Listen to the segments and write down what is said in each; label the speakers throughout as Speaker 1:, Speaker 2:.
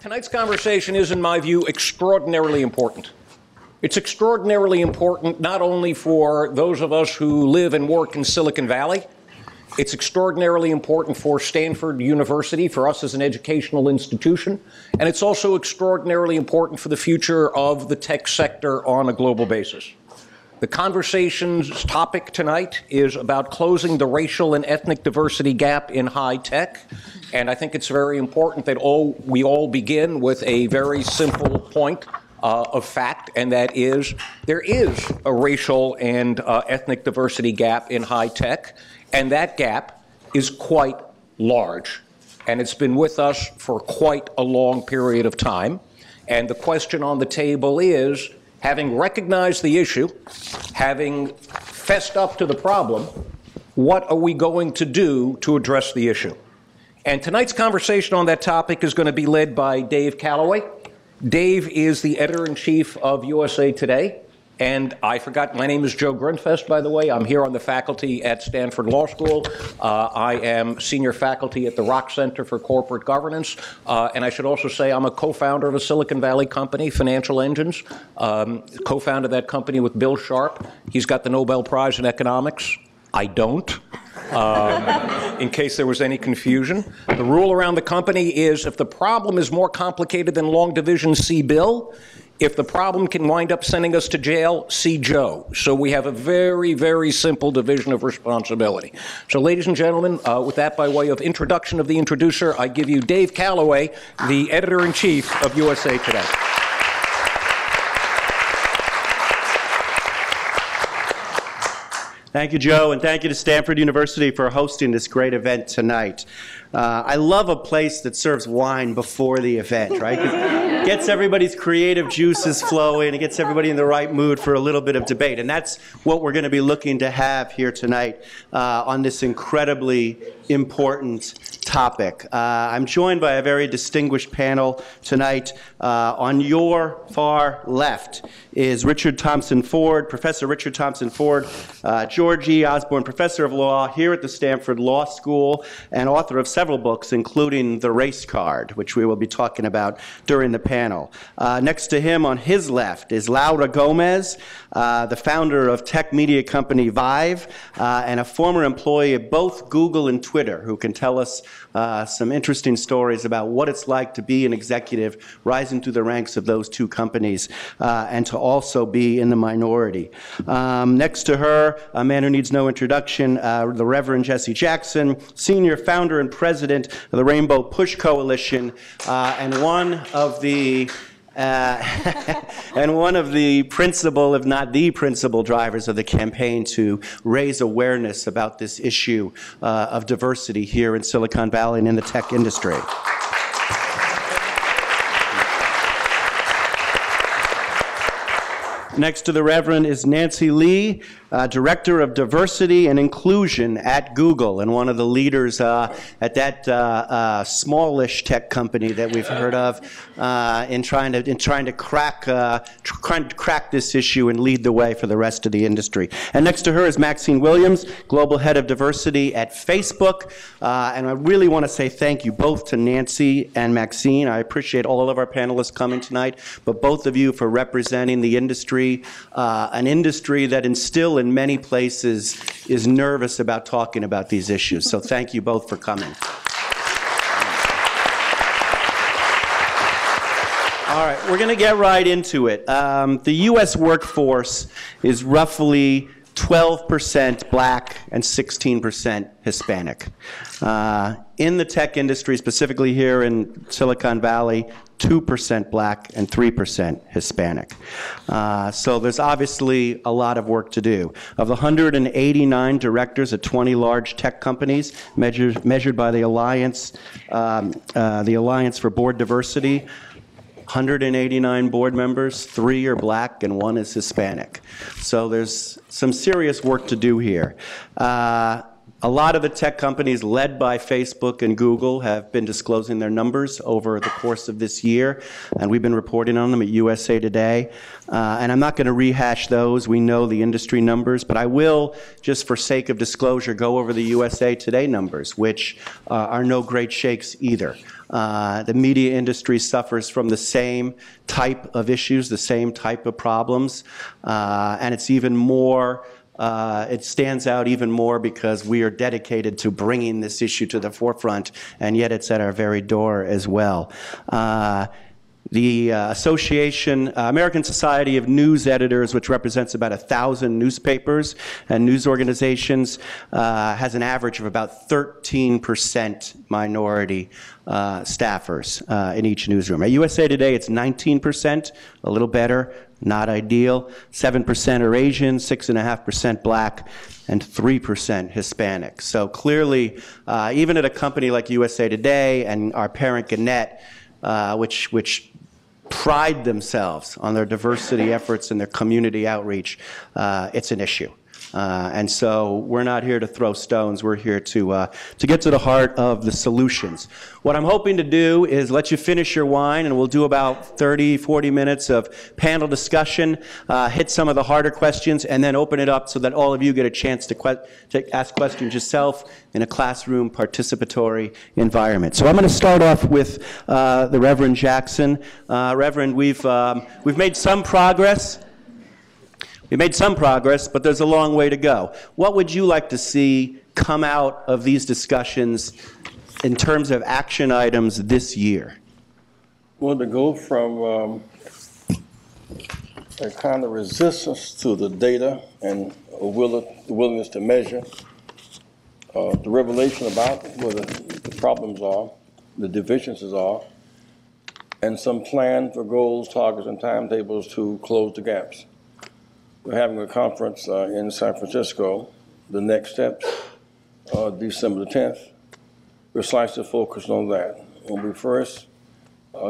Speaker 1: Tonight's conversation is, in my view, extraordinarily important. It's extraordinarily important not only for those of us who live and work in Silicon Valley, it's extraordinarily important for Stanford University, for us as an educational institution, and it's also extraordinarily important for the future of the tech sector on a global basis. The conversation's topic tonight is about closing the racial and ethnic diversity gap in high tech, and I think it's very important that we all begin with a very simple point of fact, and that is there is a racial and ethnic diversity gap in high tech, and that gap is quite large, and it's been with us for quite a long period of time. And the question on the table is, having recognized the issue, having fessed up to the problem, what are we going to do to address the issue? And tonight's conversation on that topic is going to be led by Dave Callaway. Dave is the editor-in-chief of USA Today. And I forgot, my name is Joe Grunfest, by the way. I'm here on the faculty at Stanford Law School. I am senior faculty at the Rock Center for Corporate Governance. And I should also say I'm a co-founder of a Silicon Valley company, Financial Engines. Co-founded that company with Bill Sharp. He's got the Nobel Prize in Economics. I don't. In case there was any confusion. The rule around the company is if the problem is more complicated than long division, see Bill. If the problem can wind up sending us to jail, see Joe. So we have a very, very simple division of responsibility. So ladies and gentlemen, with that by way of introduction of the introducer, I give you Dave Callaway, the editor-in-chief of USA Today.
Speaker 2: Thank you, Joe, and thank you to Stanford University for hosting this great event tonight. I love a place that serves wine before the event, right? It gets everybody's creative juices flowing. It gets everybody in the right mood for a little bit of debate. And that's what we're going to be looking to have here tonight on this incredibly important topic. I'm joined by a very distinguished panel tonight. On your far left is Richard Thompson Ford, Professor Richard Thompson Ford, George E. Osborne Professor of Law here at the Stanford Law School and author of several books, including The Race Card, which we will be talking about during the panel. Next to him on his left is Laura Gomez, the founder of tech media company Vive, and a former employee of both Google and Twitter, who can tell us some interesting stories about what it's like to be an executive rising through the ranks of those two companies and to also be in the minority. Next to her, a man who needs no introduction, the Reverend Jesse Jackson, senior founder and president of the Rainbow Push Coalition, and one of the principal, if not the principal, drivers of the campaign to raise awareness about this issue of diversity here in Silicon Valley and in the tech industry. Next to the Reverend is Nancy Lee, Director of Diversity and Inclusion at Google, and one of the leaders at that smallish tech company that we've heard of in trying to crack this issue and lead the way for the rest of the industry. And next to her is Maxine Williams, Global Head of Diversity at Facebook. And I really want to say thank you both to Nancy and Maxine. I appreciate all of our panelists coming tonight, but both of you for representing the industry, an industry that still in many places is nervous about talking about these issues. So thank you both for coming. All right, we're going to get right into it. The U.S. workforce is roughly 12% black and 16% Hispanic. In the tech industry, specifically here in Silicon Valley, 2% black and 3% Hispanic. So there's obviously a lot of work to do. Of the 189 directors at 20 large tech companies measured by the Alliance for Board Diversity, 189 board members, 3 are black and 1 is Hispanic. So there's some serious work to do here. A lot of the tech companies led by Facebook and Google have been disclosing their numbers over the course of this year, and we've been reporting on them at USA Today. And I'm not going to rehash those. We know the industry numbers, but I will, just for sake of disclosure, go over the USA Today numbers, which are no great shakes either. The media industry suffers from the same type of issues, the same type of problems, and it's even more it stands out even more because we are dedicated to bringing this issue to the forefront, and yet it's at our very door as well. The American Society of News Editors, which represents about 1,000 newspapers and news organizations, has an average of about 13% minority staffers in each newsroom. At USA Today, it's 19%, a little better, not ideal. 7% are Asian, 6.5% black, and 3% Hispanic. So clearly, even at a company like USA Today and our parent Gannett, which pride themselves on their diversity efforts and their community outreach, it's an issue. And so we're not here to throw stones. We're here to get to the heart of the solutions. What I'm hoping to do is let you finish your wine, and we'll do about 30, 40 minutes of panel discussion, hit some of the harder questions, and then open it up so that all of you get a chance to ask questions yourself in a classroom participatory environment. So I'm going to start off with the Reverend Jackson. Reverend, we've made some progress. We made some progress, but there's a long way to go. What would you like to see come out of these discussions in terms of action items this year?
Speaker 3: Well, to go from a kind of resistance to the data and a willingness to measure, the revelation about what the problems are, the deficiencies are, and some plan for goals, targets, and timetables to close the gaps. We're having a conference in San Francisco, the next steps, December the 10th. Precisely focused on that. When we first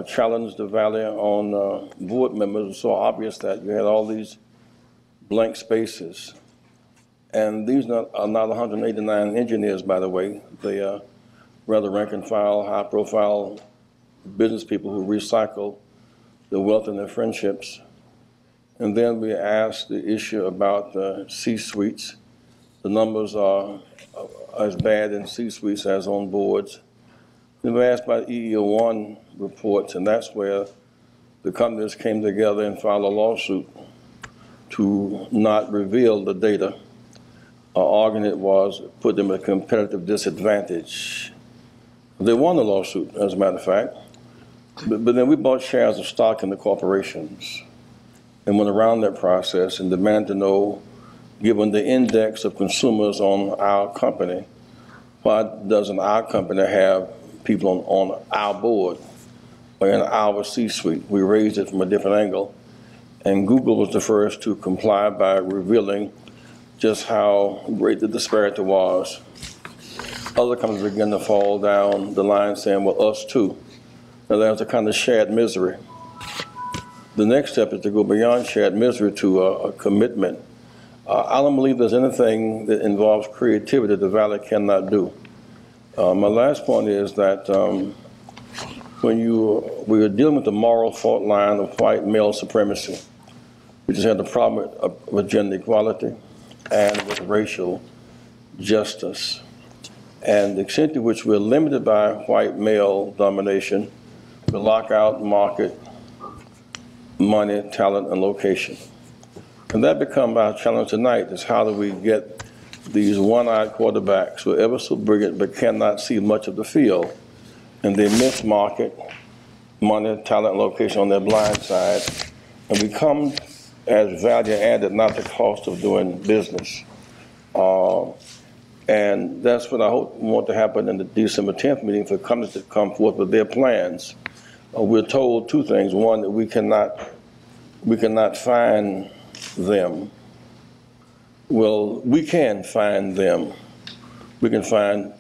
Speaker 3: challenged the Valley on board members, it was so obvious that you had all these blank spaces. And these are not 189 engineers, by the way. They are rather rank and file, high profile business people who recycle the wealth in their friendships. And then we asked the issue about the C-suites. The numbers are as bad in C-suites as on boards. Then we asked about EEO1 reports, and that's where the companies came together and filed a lawsuit to not reveal the data. Our argument was put them at a competitive disadvantage. They won the lawsuit, as a matter of fact. But then we bought shares of stock in the corporations and went around that process and demanded to know, given the index of consumers on our company, why doesn't our company have people on our board or in our C-suite? We raised it from a different angle. And Google was the first to comply by revealing just how great the disparity was. Other companies began to fall down the line saying, well, us too. Now there's a kind of shared misery. The next step is to go beyond shared misery to a commitment. I don't believe there's anything that involves creativity the Valley cannot do. My last point is that when we were dealing with the moral fault line of white male supremacy, we just had the problem with gender equality and with racial justice. And the extent to which we're limited by white male domination, the lockout market, money, talent, and location. And that becomes our challenge tonight, is how do we get these one-eyed quarterbacks who are ever so brilliant but cannot see much of the field, and they miss market, money, talent, and location on their blind side, and we come as value added, not the cost of doing business. And that's what I want to happen in the December 10th meeting for companies to come forth with their plans. We're told two things. One, that we cannot find them. Well, we can find them. We can find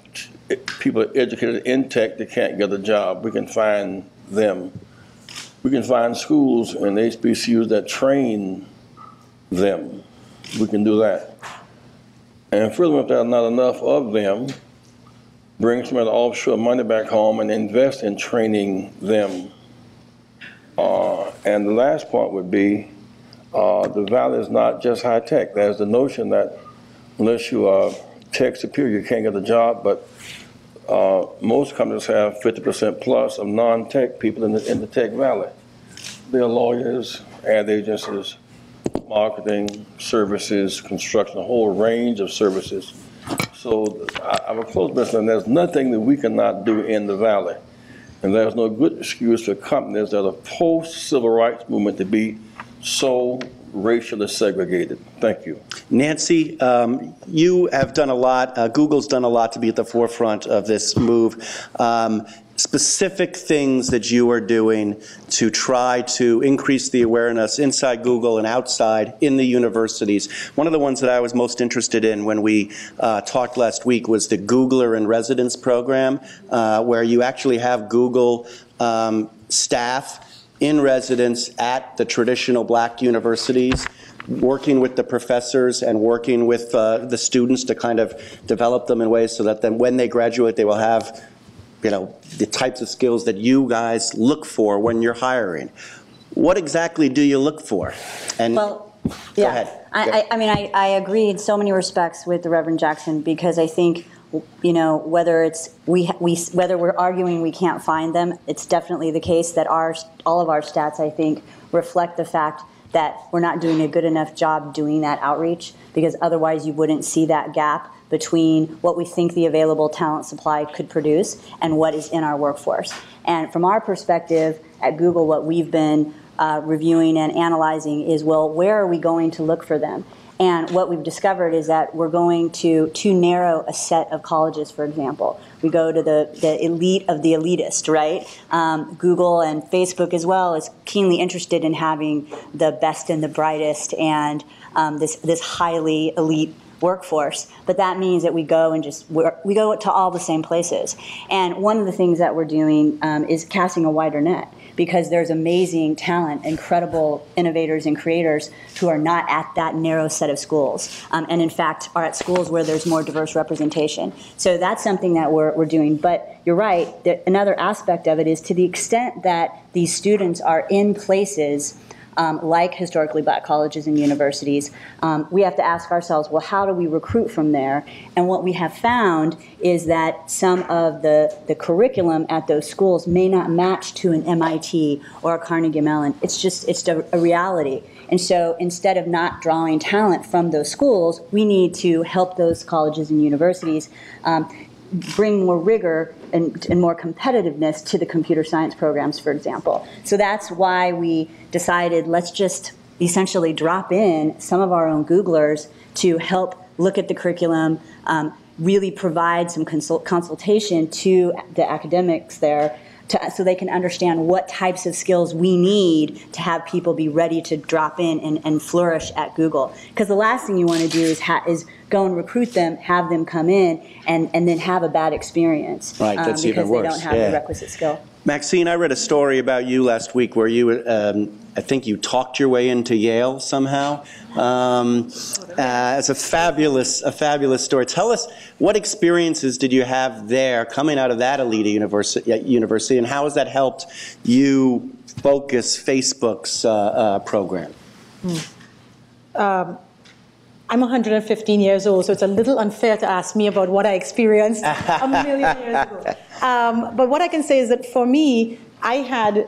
Speaker 3: people educated in tech that can't get a job. We can find them. We can find schools and HBCUs that train them. We can do that. And furthermore, if there are not enough of them, bring some of the offshore money back home and invest in training them. And the last point would be, the Valley is not just high tech. There's the notion that unless you are tech superior, you can't get a job, but most companies have 50% plus of non-tech people in the Tech Valley. They are lawyers, ad agencies, marketing, services, construction, a whole range of services. So I have a close business, and there's nothing that we cannot do in the Valley. And there's no good excuse for companies that are post-civil rights movement to be so racially segregated. Thank you.
Speaker 2: Nancy, you have done a lot, Google's done a lot to be at the forefront of this move. Specific things that you are doing to try to increase the awareness inside Google and outside in the universities. One of the ones that I was most interested in when we talked last week was the Googler in Residence program, where you actually have Google staff in residence at the traditional black universities, working with the professors and working with the students to kind of develop them in ways so that then when they graduate they will have, you know, the types of skills that you guys look for when you're hiring. What exactly do you look for? And
Speaker 4: well,
Speaker 2: go
Speaker 4: yeah,
Speaker 2: ahead.
Speaker 4: I mean, I agree in so many respects with the Reverend Jackson, because I think, you know, whether it's whether we're arguing we can't find them, it's definitely the case that all of our stats, I think, reflect the fact that we're not doing a good enough job doing that outreach, because otherwise you wouldn't see that gap between what we think the available talent supply could produce and what is in our workforce. And from our perspective at Google, what we've been reviewing and analyzing is, well, where are we going to look for them? And what we've discovered is that we're going to too narrow a set of colleges, for example. We go to the elite of the elitist, right? Google and Facebook as well is keenly interested in having the best and the brightest and this highly elite workforce, but that means that we go to all the same places. And one of the things that we're doing is casting a wider net, because there's amazing talent, incredible innovators and creators who are not at that narrow set of schools, and in fact are at schools where there's more diverse representation. So that's something that we're doing. But you're right, another aspect of it is, to the extent that these students are in places like historically black colleges and universities, we have to ask ourselves, well, how do we recruit from there? And what we have found is that some of the curriculum at those schools may not match to an MIT or a Carnegie Mellon. It's a reality. And so instead of not drawing talent from those schools, we need to help those colleges and universities bring more rigor and more competitiveness to the computer science programs, for example. So that's why we decided, let's just essentially drop in some of our own Googlers to help look at the curriculum, really provide some consultation to the academics there, so they can understand what types of skills we need to have people be ready to drop in and flourish at Google. Because the last thing you want to do is go and recruit them, have them come in, and then have a bad experience.
Speaker 2: Right, that's even worse.
Speaker 4: Because they don't have the requisite skill.
Speaker 2: Maxine, I read a story about you last week where you, I think you talked your way into Yale somehow. It's a fabulous story. Tell us, what experiences did you have there coming out of that elite university, and how has that helped you focus Facebook's program?
Speaker 5: I'm 115 years old, so it's a little unfair to ask me about what I experienced a million years ago. But what I can say is that for me, I had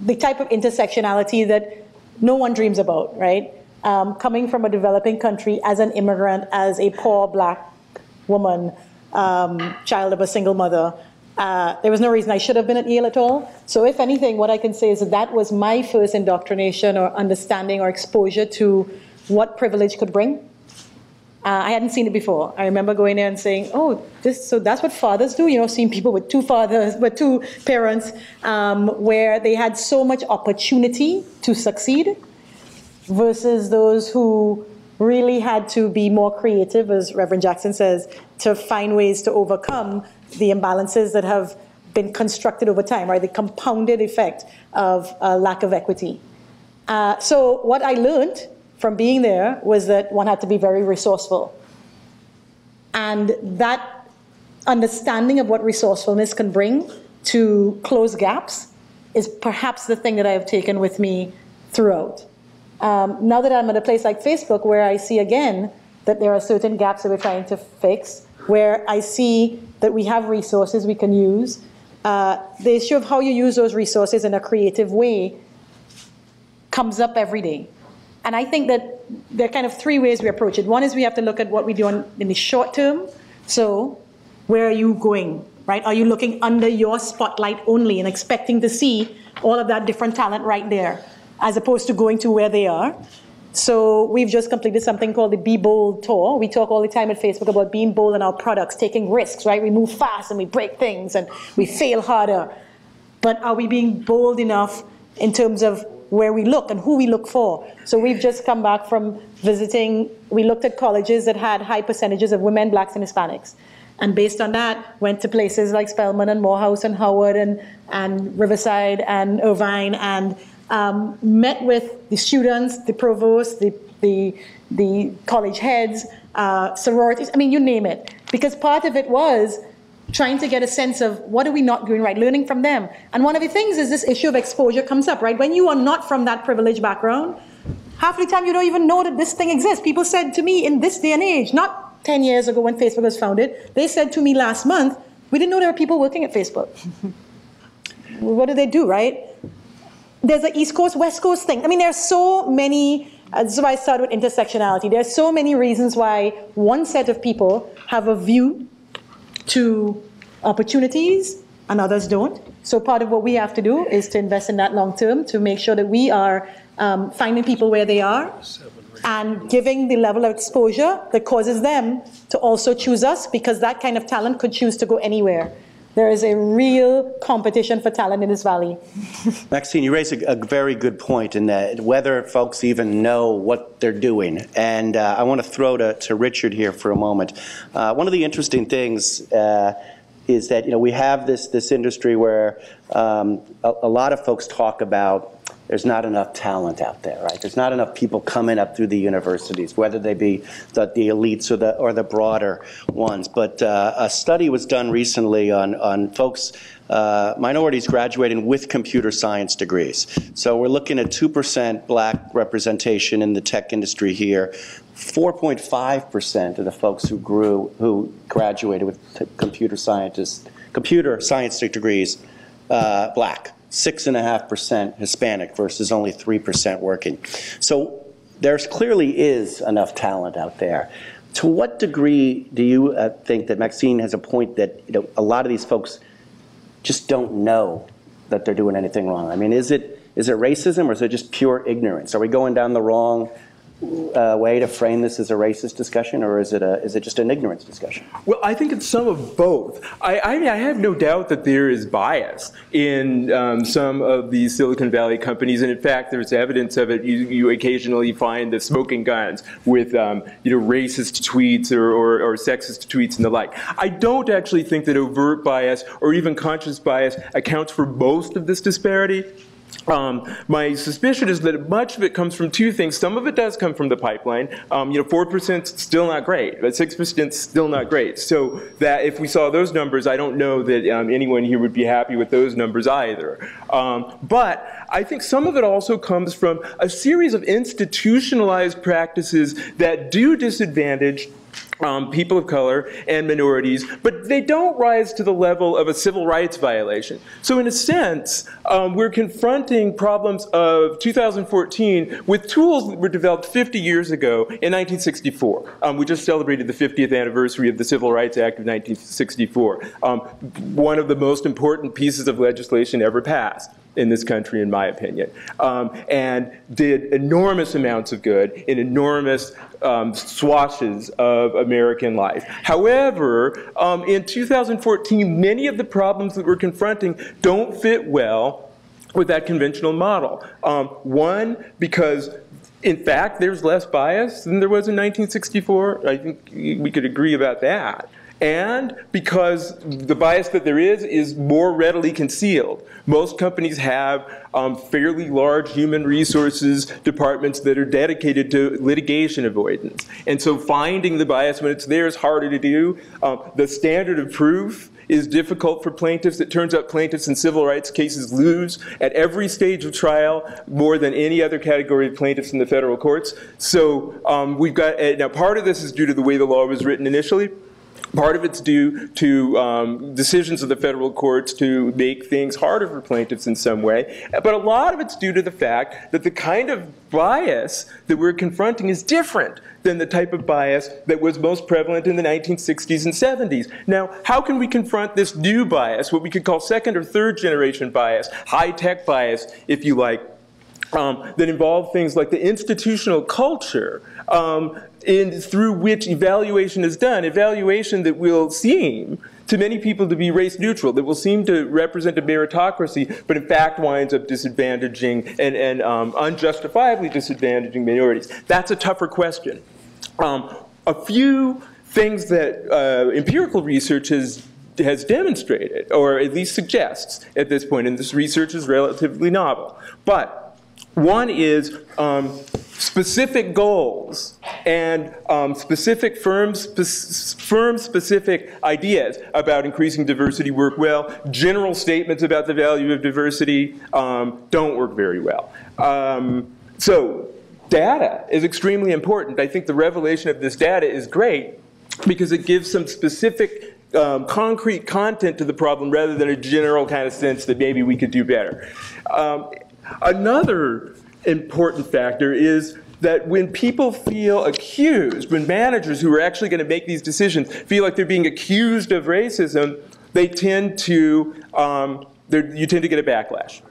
Speaker 5: the type of intersectionality that no one dreams about, right? Coming from a developing country as an immigrant, as a poor black woman, child of a single mother, there was no reason I should have been at Yale at all. So if anything, what I can say is that was my first indoctrination or understanding or exposure to what privilege could bring. I hadn't seen it before. I remember going there and saying, oh, so that's what fathers do, you know, seeing people with two parents, where they had so much opportunity to succeed versus those who really had to be more creative, as Reverend Jackson says, to find ways to overcome the imbalances that have been constructed over time, right? The compounded effect of lack of equity. So what I learned from being there was that one had to be very resourceful. And that understanding of what resourcefulness can bring to close gaps is perhaps the thing that I have taken with me throughout. Now that I'm at a place like Facebook, where I see again that there are certain gaps that we're trying to fix, where I see that we have resources we can use, the issue of how you use those resources in a creative way comes up every day. And I think that there are kind of three ways we approach it. One is we have to look at what we do in the short term. So where are you going, right? Are you looking under your spotlight only and expecting to see all of that different talent right there, as opposed to going to where they are? So we've just completed something called the Be Bold Tour. We talk all the time at Facebook about being bold in our products, taking risks, right? We move fast and we break things and we fail harder. But are we being bold enough in terms of where we look and who we look for? So we've just come back from visiting, we looked at colleges that had high percentages of women, blacks, and Hispanics. And based on that, went to places like Spelman and Morehouse and Howard and Riverside and Irvine, and met with the students, the provosts, the college heads, sororities, I mean, you name it. Because part of it was trying to get a sense of what are we not doing right, learning from them. And one of the things is this issue of exposure comes up, right? When you are not from that privileged background, half the time you don't even know that this thing exists. People said to me in this day and age, not 10 years ago when Facebook was founded, they said to me last month, we didn't know there were people working at Facebook. What do they do, right? There's an East Coast, West Coast thing. I mean, there's so many, this is why I started with intersectionality. There's so many reasons why one set of people have a view to opportunities and others don't. So part of what we have to do is to invest in that long term to make sure that we are finding people where they are and giving the level of exposure that causes them to also choose us, because that kind of talent could choose to go anywhere. There is a real competition for talent in this valley.
Speaker 2: Maxine, you raise a very good point in that whether folks even know what they're doing. And I want to throw to Richard here for a moment. One of the interesting things is that, you know, we have this industry where a lot of folks talk about there's not enough talent out there, right? There's not enough people coming up through the universities, whether they be the elites or the broader ones. But a study was done recently on folks, minorities graduating with computer science degrees. So we're looking at 2% black representation in the tech industry here. 4.5% of the folks who graduated with computer science degrees, black. 6.5% Hispanic versus only 3% working. So there clearly is enough talent out there. To what degree do you think that Maxine has a point that, you know, a lot of these folks just don't know that they're doing anything wrong? I mean, is it racism, or is it just pure ignorance? Are we going down the wrong way to frame this as a racist discussion, or is it just an ignorance discussion?
Speaker 6: Well, I think it's some of both. I mean, I have no doubt that there is bias in some of these Silicon Valley companies, and in fact, there's evidence of it. You occasionally find the smoking guns with racist tweets or sexist tweets and the like. I don't actually think that overt bias or even conscious bias accounts for most of this disparity. My suspicion is that much of it comes from two things. Some of it does come from the pipeline. 4% is still not great, but 6% is still not great. So that if we saw those numbers, I don't know that anyone here would be happy with those numbers either. But I think some of it also comes from a series of institutionalized practices that do disadvantage people of color and minorities, but they don't rise to the level of a civil rights violation. So in a sense, we're confronting problems of 2014 with tools that were developed 50 years ago in 1964. We just celebrated the 50th anniversary of the Civil Rights Act of 1964. One of the most important pieces of legislation ever passed in this country, in my opinion, and did enormous amounts of good in enormous swatches of American life. However, in 2014, many of the problems that we're confronting don't fit well with that conventional model. One, because in fact, there's less bias than there was in 1964. I think we could agree about that. and because the bias that there is more readily concealed. Most companies have fairly large human resources departments that are dedicated to litigation avoidance. And so finding the bias when it's there is harder to do. The standard of proof is difficult for plaintiffs. It turns out plaintiffs in civil rights cases lose at every stage of trial more than any other category of plaintiffs in the federal courts. So we've got, now part of this is due to the way the law was written initially. Part of it's due to decisions of the federal courts to make things harder for plaintiffs in some way. But a lot of it's due to the fact that the kind of bias that we're confronting is different than the type of bias that was most prevalent in the 1960s and 70s. Now, how can we confront this new bias, what we could call second or third generation bias, high-tech bias, if you like, that involve things like the institutional culture through which evaluation is done, evaluation that will seem to many people to be race neutral, that will seem to represent a meritocracy, but in fact winds up disadvantaging and unjustifiably disadvantaging minorities. That's a tougher question. A few things that empirical research has demonstrated, or at least suggests at this point, and this research is relatively novel, but one is specific goals and specific firm-specific ideas about increasing diversity work well. General statements about the value of diversity don't work very well. So data is extremely important. I think the revelation of this data is great because it gives some specific concrete content to the problem rather than a general kind of sense that maybe we could do better. Another important factor is that when people feel accused, when managers who are actually going to make these decisions feel like they're being accused of racism, they tend to, you tend to get a backlash.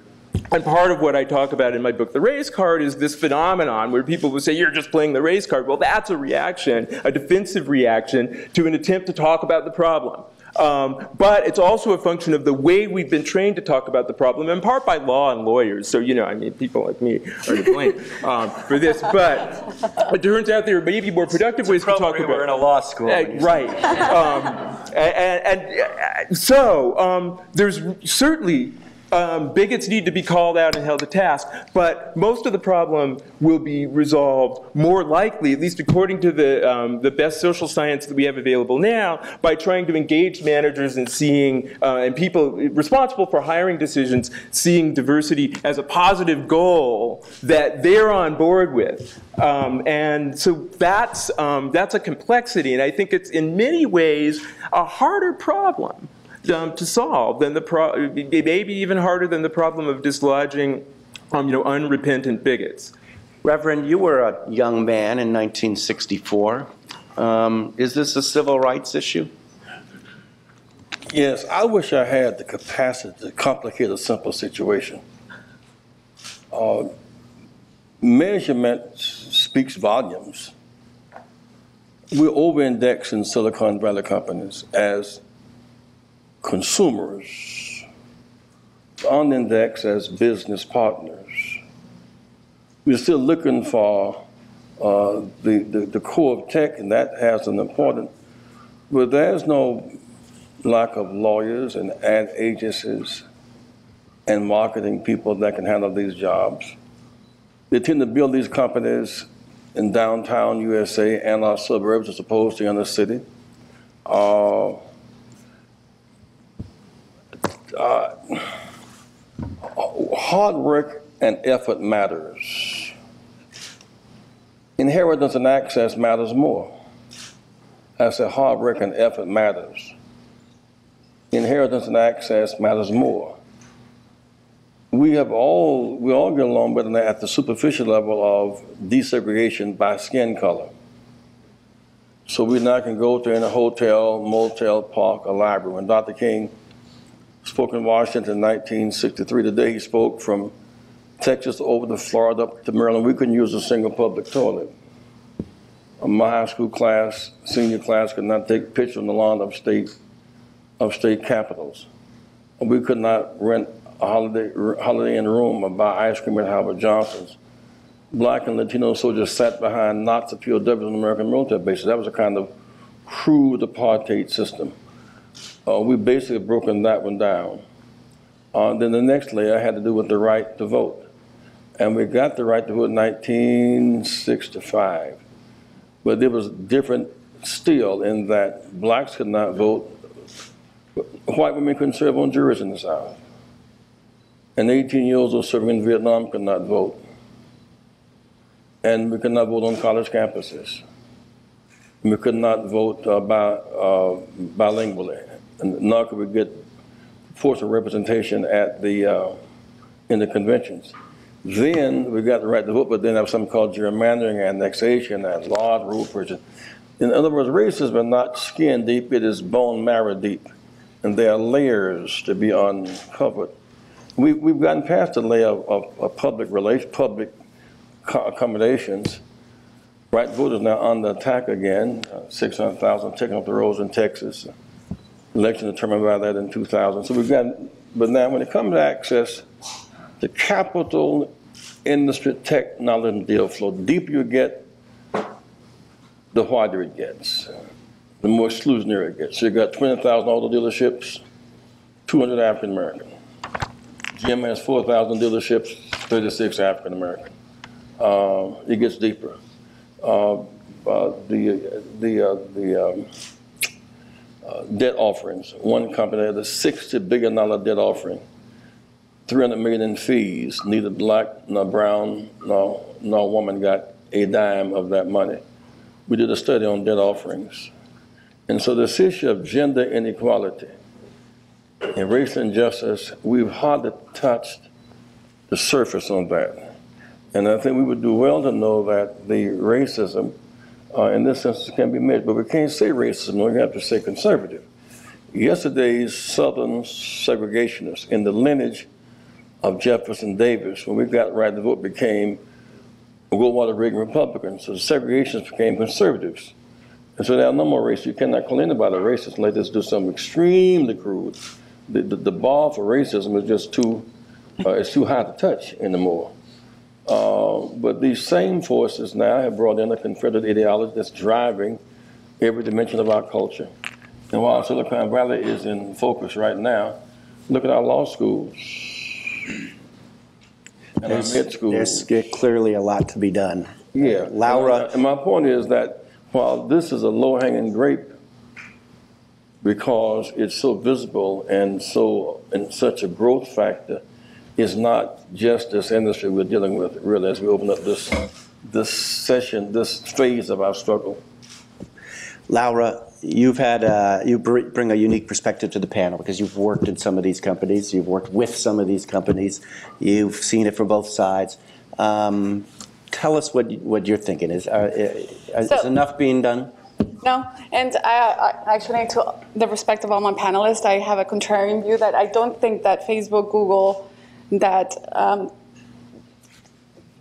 Speaker 6: And part of what I talk about in my book, The Race Card, is this phenomenon where people will say, you're just playing the race card. Well, that's a reaction, a defensive reaction to an attempt to talk about the problem. But it's also a function of the way we've been trained to talk about the problem, in part by law and lawyers. So, you know, I mean, people like me are to blame for this. But it turns out there may be more productive ways to talk about it.
Speaker 2: We're in a law school.
Speaker 6: Right. So there's certainly bigots need to be called out and held to task, but most of the problem will be resolved more likely, at least according to the best social science that we have available now, by trying to engage managers and seeing, and people responsible for hiring decisions, seeing diversity as a positive goal that they're on board with. And so that's a complexity, and I think it's in many ways a harder problem to solve than maybe even harder than the problem of dislodging, unrepentant bigots.
Speaker 2: Reverend, you were a young man in 1964. Is this a civil rights issue?
Speaker 3: Yes, I wish I had the capacity to complicate a simple situation. Measurement speaks volumes. We're over-indexed in Silicon Valley companies as consumers, on-index as business partners. We're still looking for the core of tech, and that has an important, but there's no lack of lawyers and ad agencies and marketing people that can handle these jobs. They tend to build these companies in downtown USA and our suburbs as opposed to in the city. Hard work and effort matters. Inheritance and access matters more. I said hard work and effort matters. Inheritance and access matters more. We all get along better than at the superficial level of desegregation by skin color. So we now can go to any hotel, motel, park, or library. When Dr. King spoke in Washington in 1963. Today he spoke from Texas over to Florida up to Maryland. We couldn't use a single public toilet. My high school class, senior class, could not take pictures on the lawn of state capitals. We could not rent a Holiday Inn room or buy ice cream at Howard Johnson's. Black and Latino soldiers sat behind knots of POWs on American military bases. That was the kind of crude apartheid system. We basically broken that one down. Then the next layer had to do with the right to vote. And we got the right to vote in 1965. But it was different still in that blacks could not vote. White women couldn't serve on juries in the South. And 18-year-olds serving in Vietnam could not vote. And we could not vote on college campuses. And we could not vote bilingually. And nor could we get proportional representation at in the conventions. Then we got the right to vote, but then there was something called gerrymandering, annexation, and law rule purchase. In other words, racism is not skin deep, it is bone marrow deep. And there are layers to be uncovered. We've gotten past the layer of public accommodations. Right to vote is now under attack again. 600,000 taken off the roads in Texas. Election determined by that in 2000. So we've got, but now when it comes to access to capital, industry, technology, and deal flow, the deeper you get, the wider it gets, the more exclusionary it gets. So you got 20,000 auto dealerships, 200 African American. GM has 4,000 dealerships, 36 African American. It gets deeper. Debt offerings. One company had a $60 billion debt offering, $300 million in fees. Neither black nor brown nor woman got a dime of that money. We did a study on debt offerings. And so this issue of gender inequality and racial injustice, we've hardly touched the surface on that. And I think we would do well to know that the racism in this sense can be measured, but we can't say racism, we have to say conservative. Yesterday's Southern segregationists in the lineage of Jefferson Davis, when we got right to vote, became Goldwater Reagan Republicans. So the segregationists became conservatives. And so there are no more racists. You cannot call anybody a racist unless they do something extremely crude. The bar for racism is just it's too high to touch anymore. But these same forces now have brought in a Confederate ideology that's driving every dimension of our culture. And while Silicon Valley is in focus right now, look at our law schools and our med schools.
Speaker 2: There's clearly a lot to be done.
Speaker 3: Yeah.
Speaker 2: Laura.
Speaker 3: And my point is that while this is a low-hanging grape because it's so visible and such a growth factor, is not just this industry we're dealing with, really, as we open up this session, this phase of our struggle.
Speaker 2: Laura, you bring a unique perspective to the panel because you've worked in some of these companies, you've worked with some of these companies, you've seen it from both sides. Tell us what you're thinking. Is enough being done?
Speaker 7: No, and I actually, to the respect of all my panelists, I have a contrarian view that I don't think that Facebook, Google, that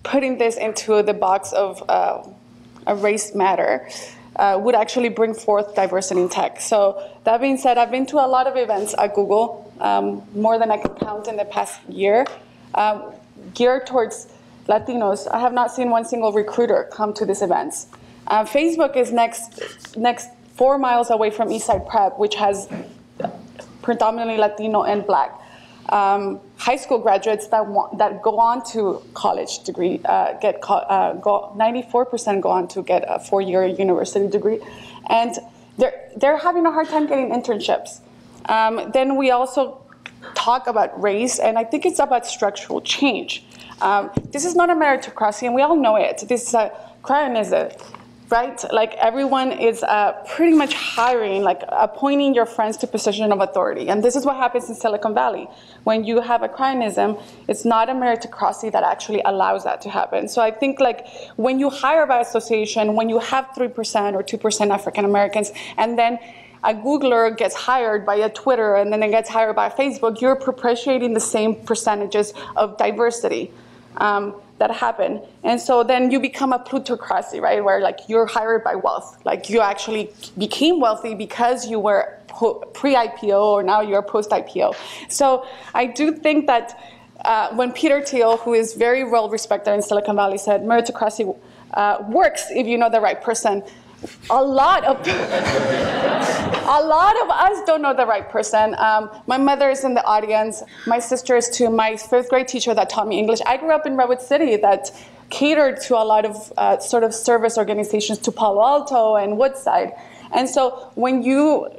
Speaker 7: putting this into the box of a race matter would actually bring forth diversity in tech. So that being said, I've been to a lot of events at Google, more than I can count in the past year, geared towards Latinos. I have not seen one single recruiter come to these events. Facebook is next 4 miles away from Eastside Prep, which has predominantly Latino and Black. High school graduates that go on to college degree 94% go on to get a 4-year university degree, and they're having a hard time getting internships. Then we also talk about race, and I think it's about structural change. This is not a meritocracy, and we all know it. This is a cryonism. Right? Like everyone is pretty much hiring, like appointing your friends to position of authority. And this is what happens in Silicon Valley. When you have a cryonism, it's not a meritocracy that actually allows that to happen. So I think like when you hire by association, when you have 3% or 2% African Americans, and then a Googler gets hired by a Twitter and then it gets hired by Facebook, you're perpetuating the same percentages of diversity. That happen. And so then you become a plutocracy, right? Where like you're hired by wealth. Like you actually became wealthy because you were pre-IPO or now you're post-IPO. So I do think that when Peter Thiel, who is very well respected in Silicon Valley, said meritocracy works if you know the right person, a lot of us don't know the right person. My mother is in the audience. My sister is too. My 5th grade teacher that taught me English. I grew up in Redwood City that catered to a lot of sort of service organizations to Palo Alto and Woodside. And so when you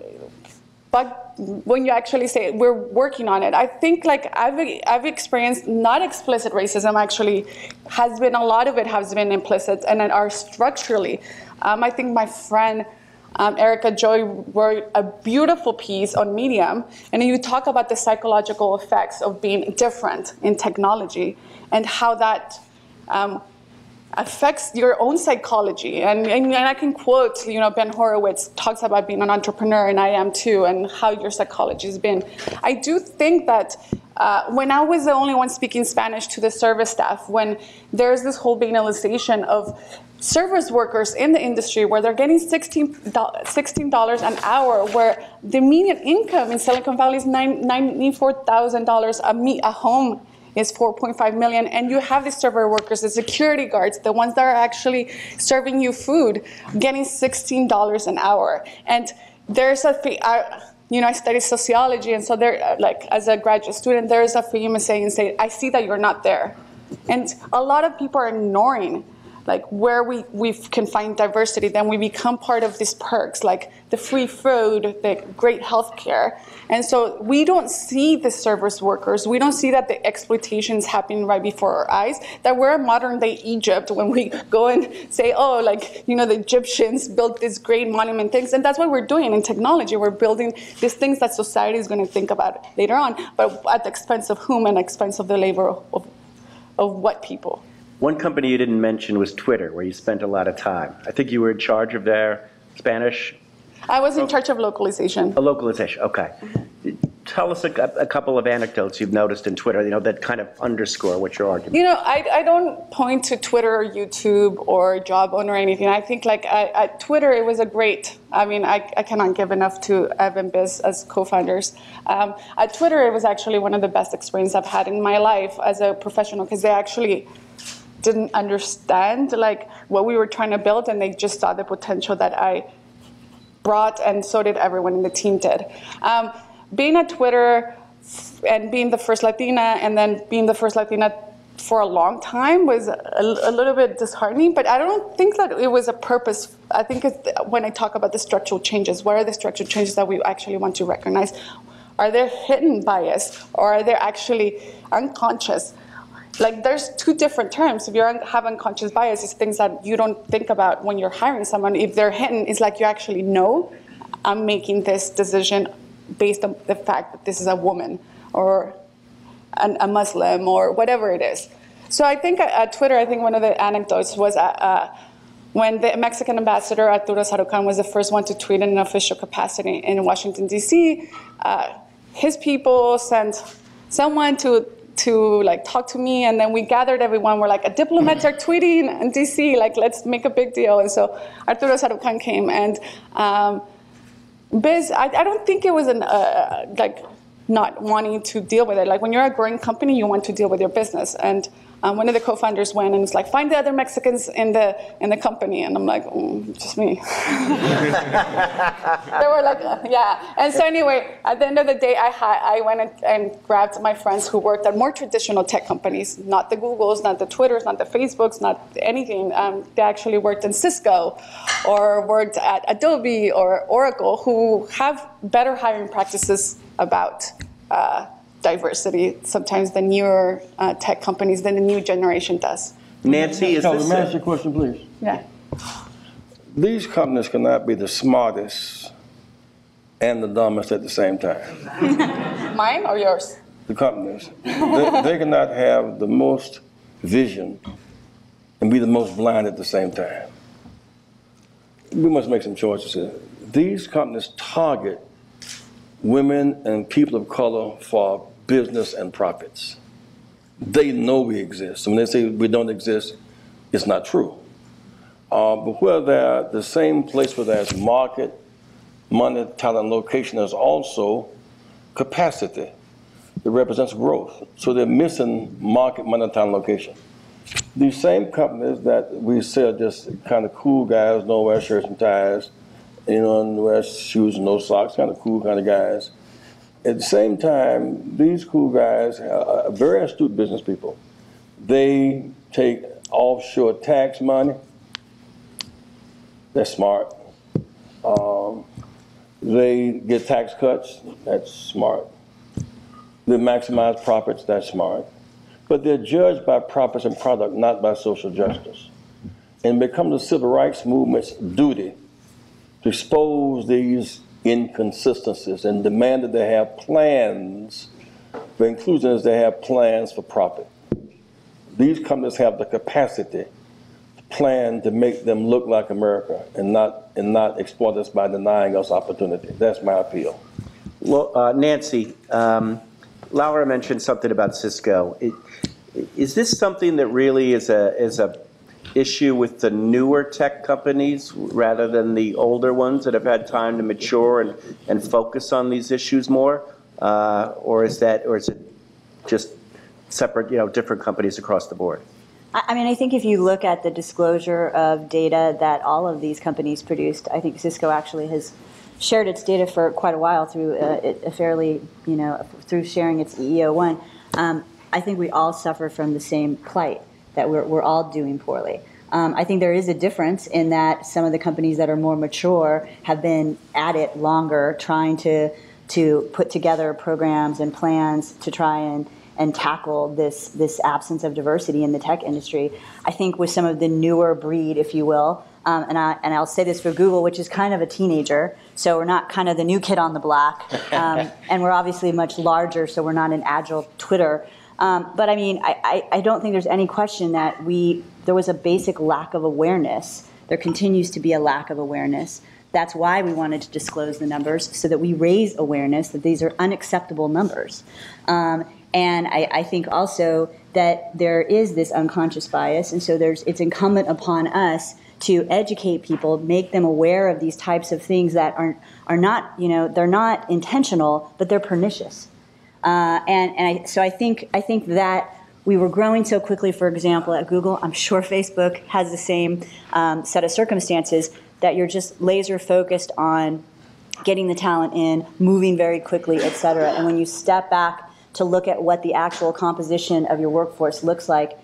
Speaker 7: actually say we're working on it, I think like I've experienced not explicit racism. Actually, has been a lot of it has been implicit and are structurally. I think my friend Erica Joy wrote a beautiful piece on Medium, and you talk about the psychological effects of being different in technology and how that affects your own psychology. And I can quote, Ben Horowitz talks about being an entrepreneur, and I am too, and how your psychology has been. I do think that when I was the only one speaking Spanish to the service staff, when there's this whole banalization of service workers in the industry where they're getting $16 an hour, where the median income in Silicon Valley is $94,000 a home is $4.5 million, and you have the server workers, the security guards, the ones that are actually serving you food, getting $16 an hour. And there's I study sociology, and so there, like as a graduate student, there is a famous saying, I see that you're not there. And a lot of people are ignoring like where we can find diversity. Then we become part of these perks, like the free food, the great health care. And so we don't see the service workers. We don't see that the exploitation is happening right before our eyes, that we're modern day Egypt when we go and say, oh, like, the Egyptians built these great monument things. And that's what we're doing in technology. We're building these things that society is going to think about later on, but at the expense of whom and expense of the labor of what people?
Speaker 2: One company you didn't mention was Twitter, where you spent a lot of time. I think you were in charge of their Spanish.
Speaker 7: I was in charge of localization.
Speaker 2: Localization, okay. Tell us a couple of anecdotes you've noticed in Twitter, that kind of underscore what you're arguing.
Speaker 7: I don't point to Twitter or YouTube or Jawbone or anything. I think like at Twitter, it was a great, I cannot give enough to Ev and Biz as co-founders. At Twitter, it was actually one of the best experiences I've had in my life as a professional, because they actually didn't understand like what we were trying to build, and they just saw the potential that I brought, and so did everyone in the team did. Being at Twitter and being the first Latina, and then being the first Latina for a long time was a little bit disheartening, but I don't think that it was a purpose. I think when I talk about the structural changes, what are the structural changes that we actually want to recognize? Are there hidden bias, or are they actually unconscious? Like, there's two different terms. If you have unconscious bias, it's things that you don't think about when you're hiring someone. If they're hidden, it's like you actually know, I'm making this decision based on the fact that this is a woman or a Muslim or whatever it is. So I think at Twitter, I think one of the anecdotes was when the Mexican ambassador, Arturo Sarucan, was the first one to tweet in an official capacity in Washington, D.C., his people sent someone to like talk to me, and then we gathered everyone. We're like, a diplomats are tweeting in DC, like let's make a big deal. And so Arturo Sarucan came, and Biz, I don't think it was like not wanting to deal with it. Like when you're a growing company, you want to deal with your business. And one of the co-founders went and was like, find the other Mexicans in the company. And I'm like, just me. They were like, yeah. And so anyway, at the end of the day, I went and grabbed my friends who worked at more traditional tech companies, not the Googles, not the Twitters, not the Facebooks, not anything. They actually worked in Cisco or worked at Adobe or Oracle, who have better hiring practices about diversity sometimes the newer tech companies than the new generation does.
Speaker 2: Nancy, is
Speaker 3: Kelly,
Speaker 2: this...
Speaker 3: may I ask you a question, please?
Speaker 7: Yeah.
Speaker 3: These companies cannot be the smartest and the dumbest at the same time.
Speaker 7: Mine or yours?
Speaker 3: The companies. They cannot have the most vision and be the most blind at the same time. We must make some choices here. These companies target women and people of color for business and profits. They know we exist. When they say we don't exist, it's not true. But where they're the same place where there's market, money, talent, location, there's also capacity that represents growth. So they're missing market, money, talent, location. These same companies that we say are just kind of cool guys, don't wear shirts and ties, and wear shoes and no socks, kind of cool kind of guys. At the same time, these cool guys are very astute business people. They take offshore tax money. They're smart. They get tax cuts. That's smart. They maximize profits. That's smart. But they're judged by profits and product, not by social justice. And it becomes the civil rights movement's duty to expose these inconsistencies and demand that they have plans for inclusion as they have plans for profit. These companies have the capacity to plan to make them look like America and not exploit us by denying us opportunity. That's my appeal.
Speaker 2: Well, Nancy, Laura mentioned something about Cisco. Is this something that really is a issue with the newer tech companies rather than the older ones that have had time to mature and focus on these issues more, or is it just separate, different companies across the board?
Speaker 4: I mean, I think if you look at the disclosure of data that all of these companies produced, I think Cisco actually has shared its data for quite a while through through sharing its EEO1. I think we all suffer from the same plight, that we're all doing poorly. I think there is a difference in that some of the companies that are more mature have been at it longer, trying to put together programs and plans to try and tackle this absence of diversity in the tech industry. I think with some of the newer breed, if you will, and I'll say this for Google, which is kind of a teenager, so we're not kind of the new kid on the block, and we're obviously much larger, so we're not an agile Twitter. But I mean, I don't think there's any question that there was a basic lack of awareness. There continues to be a lack of awareness. That's why we wanted to disclose the numbers, so that we raise awareness that these are unacceptable numbers. And I think also that there is this unconscious bias, and so it's incumbent upon us to educate people, make them aware of these types of things that are not, they're not intentional, but they're pernicious. So I think that we were growing so quickly, for example, at Google. I'm sure Facebook has the same set of circumstances, that you're just laser focused on getting the talent in, moving very quickly, et cetera. And when you step back to look at what the actual composition of your workforce looks like,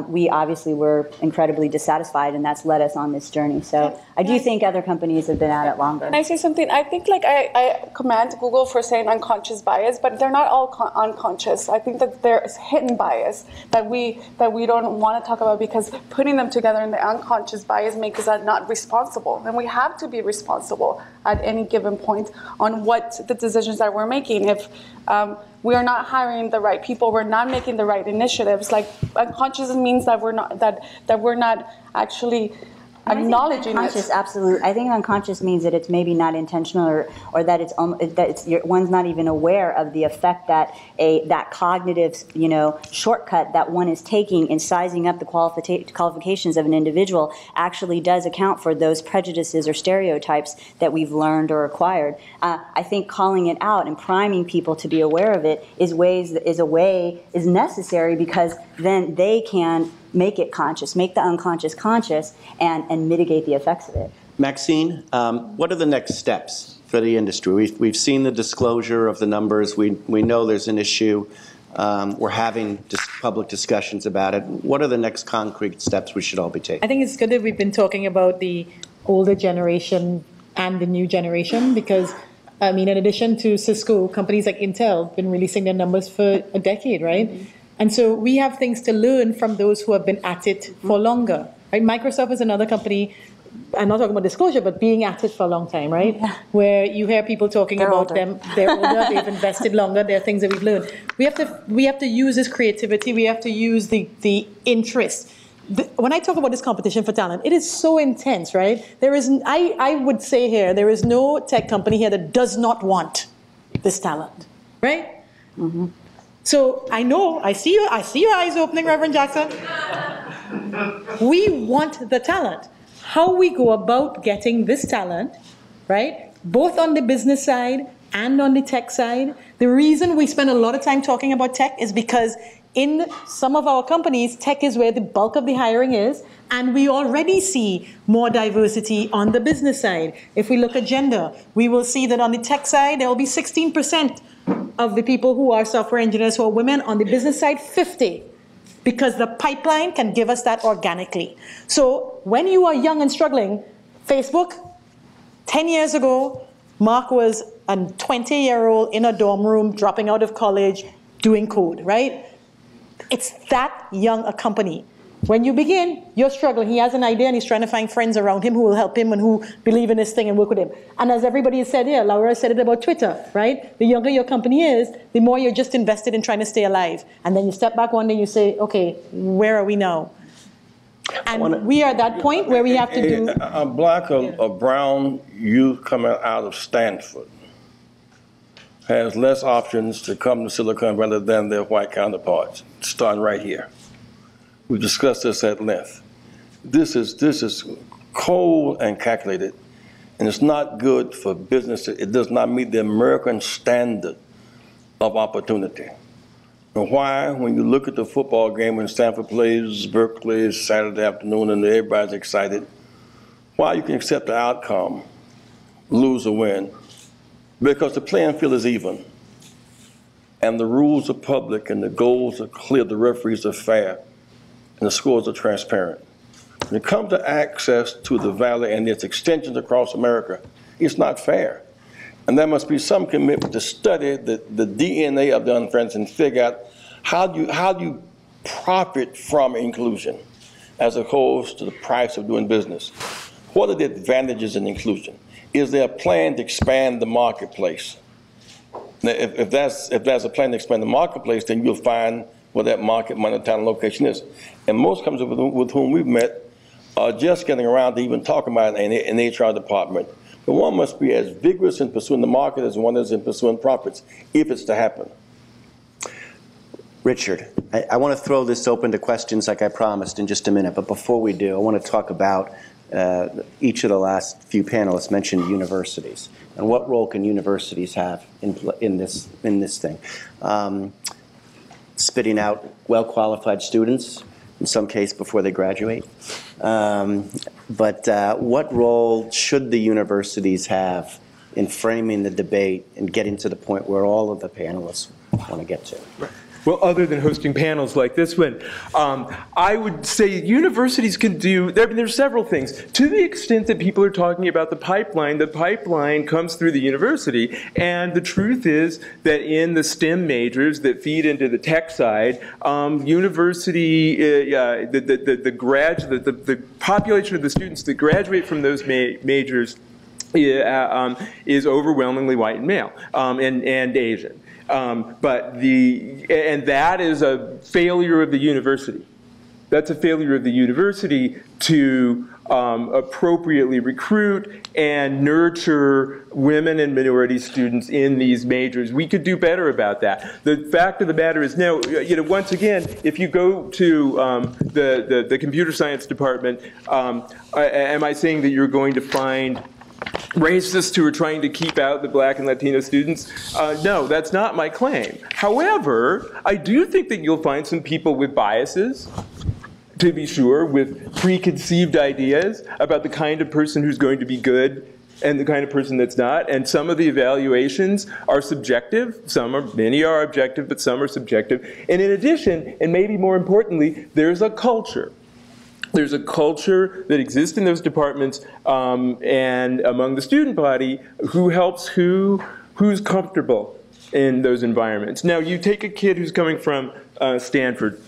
Speaker 4: we obviously were incredibly dissatisfied, and that's led us on this journey. So I do think other companies have been at it longer.
Speaker 7: Can I say something? I think I commend Google for saying unconscious bias, but they're not all unconscious. I think that there's hidden bias that we don't want to talk about, because putting them together in the unconscious bias makes us not responsible. And we have to be responsible at any given point on what the decisions that we're making. If we are not hiring the right people, we're not making the right initiatives. Like, unconscious means that we're not actually acknowledging
Speaker 4: unconscious,
Speaker 7: it.
Speaker 4: Absolutely. I think unconscious means that it's maybe not intentional, or that one's not even aware of the effect that that cognitive shortcut that one is taking in sizing up the qualifications of an individual actually does account for those prejudices or stereotypes that we've learned or acquired. I think calling it out and priming people to be aware of it is necessary, because then they can make it conscious, make the unconscious conscious, and mitigate the effects of it.
Speaker 2: Maxine, what are the next steps for the industry? We've seen the disclosure of the numbers. We know there's an issue. We're having public discussions about it. What are the next concrete steps we should all be taking?
Speaker 5: I think it's good that we've been talking about the older generation and the new generation, because I mean, in addition to Cisco, companies like Intel have been releasing their numbers for a decade, right? Mm-hmm. And so we have things to learn from those who have been at it for longer, right? Microsoft is another company, I'm not talking about disclosure, but being at it for a long time, right? Yeah. Where you hear people talking about them, they're older, they've invested longer, there are things that we've learned. We have to use this creativity, we have to use the interest. When I talk about this competition for talent, it is so intense, right? I would say here, there is no tech company here that does not want this talent, right? Mm-hmm. So I see your eyes opening, Reverend Jackson. We want the talent. How we go about getting this talent, right? Both on the business side and on the tech side. The reason we spend a lot of time talking about tech is because in some of our companies, tech is where the bulk of the hiring is, and we already see more diversity on the business side. If we look at gender, we will see that on the tech side, there will be 16% of the people who are software engineers who are women. On the business side, 50%. Because the pipeline can give us that organically. So when you are young and struggling, Facebook, 10 years ago, Mark was a 20-year-old in a dorm room, dropping out of college, doing code, right? It's that young a company. When you begin, you're struggling. He has an idea and he's trying to find friends around him who will help him and who believe in this thing and work with him. And as everybody has said here, Laura said it about Twitter, right? The younger your company is, the more you're just invested in trying to stay alive. And then you step back one day and you say, okay, where are we now? And we are at that point where we have to do...
Speaker 3: A black or brown youth coming out of Stanford has less options to come to Silicon Valley than their white counterparts, starting right here. We've discussed this at length. This is cold and calculated, and it's not good for business. It does not meet the American standard of opportunity. And why? When you look at the football game when Stanford plays Berkeley Saturday afternoon and everybody's excited, why you can accept the outcome, lose or win? Because the playing field is even, and the rules are public, and the goals are clear, the referees are fair, and the scores are transparent. When it comes to access to the valley and its extensions across America, it's not fair. And there must be some commitment to study the DNA of the unfriends and figure out how do you profit from inclusion as opposed to the price of doing business. What are the advantages in inclusion? Is there a plan to expand the marketplace? Now, if there's a plan to expand the marketplace, then you'll find where that market, money, talent, location is. And most companies with whom we've met are just getting around to even talking about an HR department. But one must be as vigorous in pursuing the market as one is in pursuing profits, if it's to happen.
Speaker 2: Richard, I want to throw this open to questions like I promised in just a minute, but before we do, I want to talk about each of the last few panelists mentioned universities, and what role can universities have in this thing? Spitting out well-qualified students, in some case before they graduate. But what role should the universities have in framing the debate and getting to the point where all of the panelists want to get to?
Speaker 6: Well, other than hosting panels like this one, I would say universities can do, there's several things. To the extent that people are talking about the pipeline comes through the university, and the truth is that in the STEM majors that feed into the tech side, university, the population of the students that graduate from those majors is overwhelmingly white and male, and Asian. And that is a failure of the university. That's a failure of the university to appropriately recruit and nurture women and minority students in these majors. We could do better about that. The fact of the matter is now, once again, if you go to the computer science department, am I saying that you're going to find racists who are trying to keep out the black and Latino students? No, that's not my claim. However, I do think that you'll find some people with biases, to be sure, with preconceived ideas about the kind of person who's going to be good and the kind of person that's not. And some of the evaluations are subjective. Many are objective, but some are subjective. And in addition, and maybe more importantly, there's a culture. There's a culture that exists in those departments and among the student body who's comfortable in those environments. Now, you take a kid who's coming from Stanford.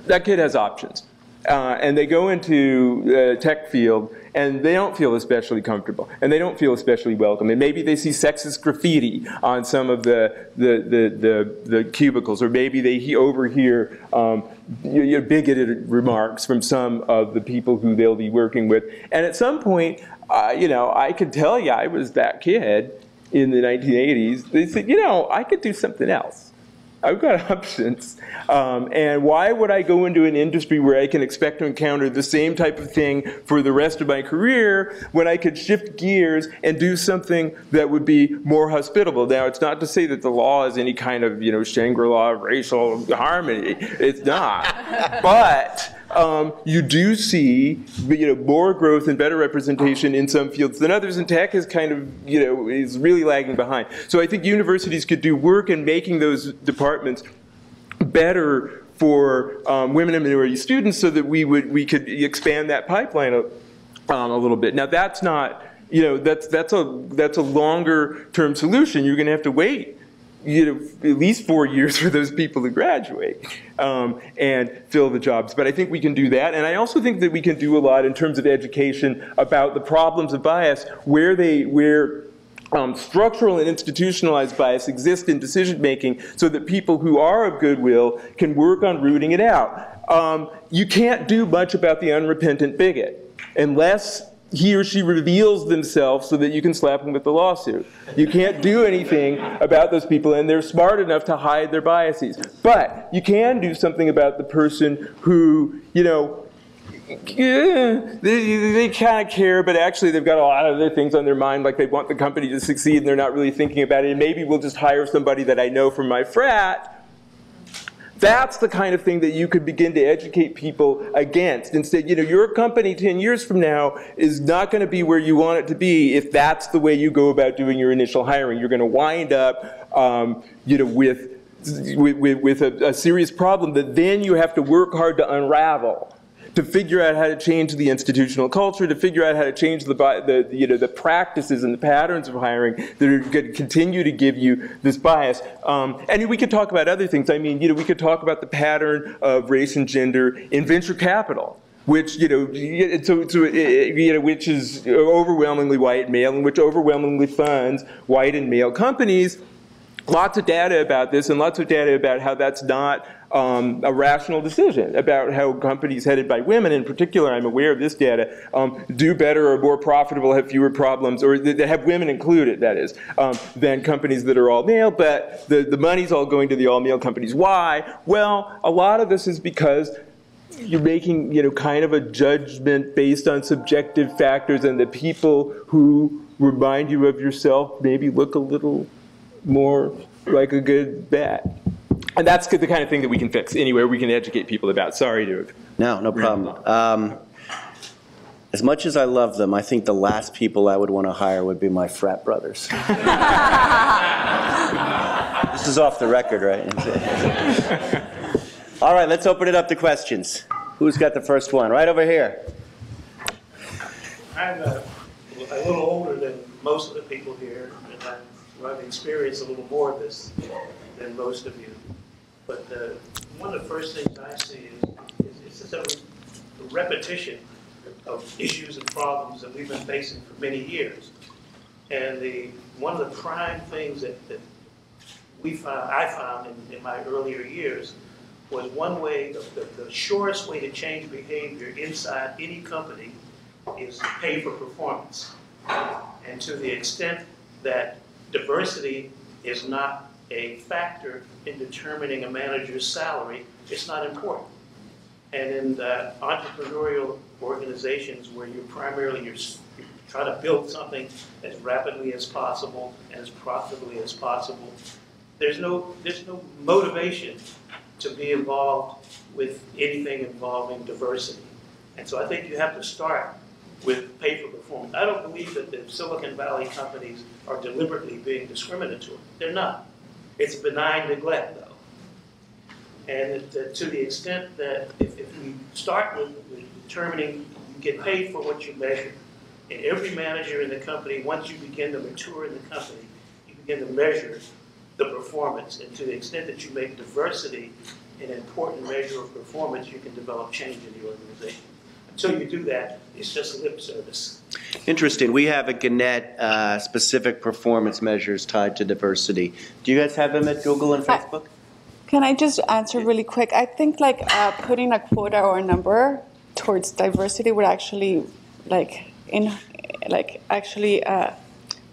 Speaker 6: That kid has options. And they go into the tech field, and they don't feel especially comfortable, and they don't feel especially welcome. And maybe they see sexist graffiti on some of the cubicles, or maybe they overhear bigoted remarks from some of the people who they'll be working with. And at some point, I could tell you I was that kid in the 1980s. They said, I could do something else. I've got options. And why would I go into an industry where I can expect to encounter the same type of thing for the rest of my career when I could shift gears and do something that would be more hospitable? Now, it's not to say that the law is any kind of, Shangri-La racial harmony. It's not. But you do see, more growth and better representation in some fields than others, and tech is kind of, is really lagging behind. So I think universities could do work in making those departments better for women and minority students, so that we could expand that pipeline a little bit. Now that's not, that's a longer term solution. You're going to have to wait at least 4 years for those people to graduate and fill the jobs. But I think we can do that. And I also think that we can do a lot in terms of education about the problems of bias, where structural and institutionalized bias exist in decision making, so that people who are of goodwill can work on rooting it out. You can't do much about the unrepentant bigot unless he or she reveals themselves so that you can slap them with the lawsuit. You can't do anything about those people, and they're smart enough to hide their biases. But you can do something about the person who, they kind of care, but actually they've got a lot of other things on their mind, like they want the company to succeed and they're not really thinking about it, and maybe we'll just hire somebody that I know from my frat. That's the kind of thing that you could begin to educate people against. Instead, your company 10 years from now is not going to be where you want it to be if that's the way you go about doing your initial hiring. You're going to wind up, with a serious problem that then you have to work hard to unravel, to figure out how to change the institutional culture, to figure out how to change the practices and the patterns of hiring that are going to continue to give you this bias. And we could talk about other things. I mean, we could talk about the pattern of race and gender in venture capital, which which is overwhelmingly white and male, and which overwhelmingly funds white and male companies. Lots of data about this, and lots of data about how that's not a rational decision, about how companies headed by women, in particular, I'm aware of this data, do better or more profitable, have fewer problems, or that have women included, that is, than companies that are all male, but the money's all going to the all male companies. Why? Well, a lot of this is because you're making, kind of a judgment based on subjective factors, and the people who remind you of yourself maybe look a little more like a good bet. And that's the kind of thing that we can fix anywhere we can educate people about. Sorry to have.
Speaker 2: No problem. As much as I love them, I think the last people I would want to hire would be my frat brothers. This is off the record, right? All right, let's open it up to questions. Who's got the first one? Right over here.
Speaker 8: I'm a little older than most of the people here, and I've experienced a little more of this than most of you. But one of the first things I see is just a repetition of issues and problems that we've been facing for many years. And one of the prime things that I found in my earlier years was one way, the surest way to change behavior inside any company is to pay for performance. And to the extent that diversity is not a factor in determining a manager's salary, it's not important. And in the entrepreneurial organizations where you're trying to build something as rapidly as possible and as profitably as possible, there's no motivation to be involved with anything involving diversity. And so I think you have to start with pay for performance. I don't believe that the Silicon Valley companies are deliberately being discriminatory. They're not. It's benign neglect, though. And to the extent that if we start with determining you get paid for what you measure, and every manager in the company, once you begin to mature in the company, you begin to measure the performance. And to the extent that you make diversity an important measure of performance, you can develop change in the organization. Until you do that, it's just lip service.
Speaker 2: Interesting. We have at Gannett specific performance measures tied to diversity. Do you guys have them at Google and Facebook?
Speaker 7: Can I just answer really quick? I think putting a quota or a number towards diversity would actually be a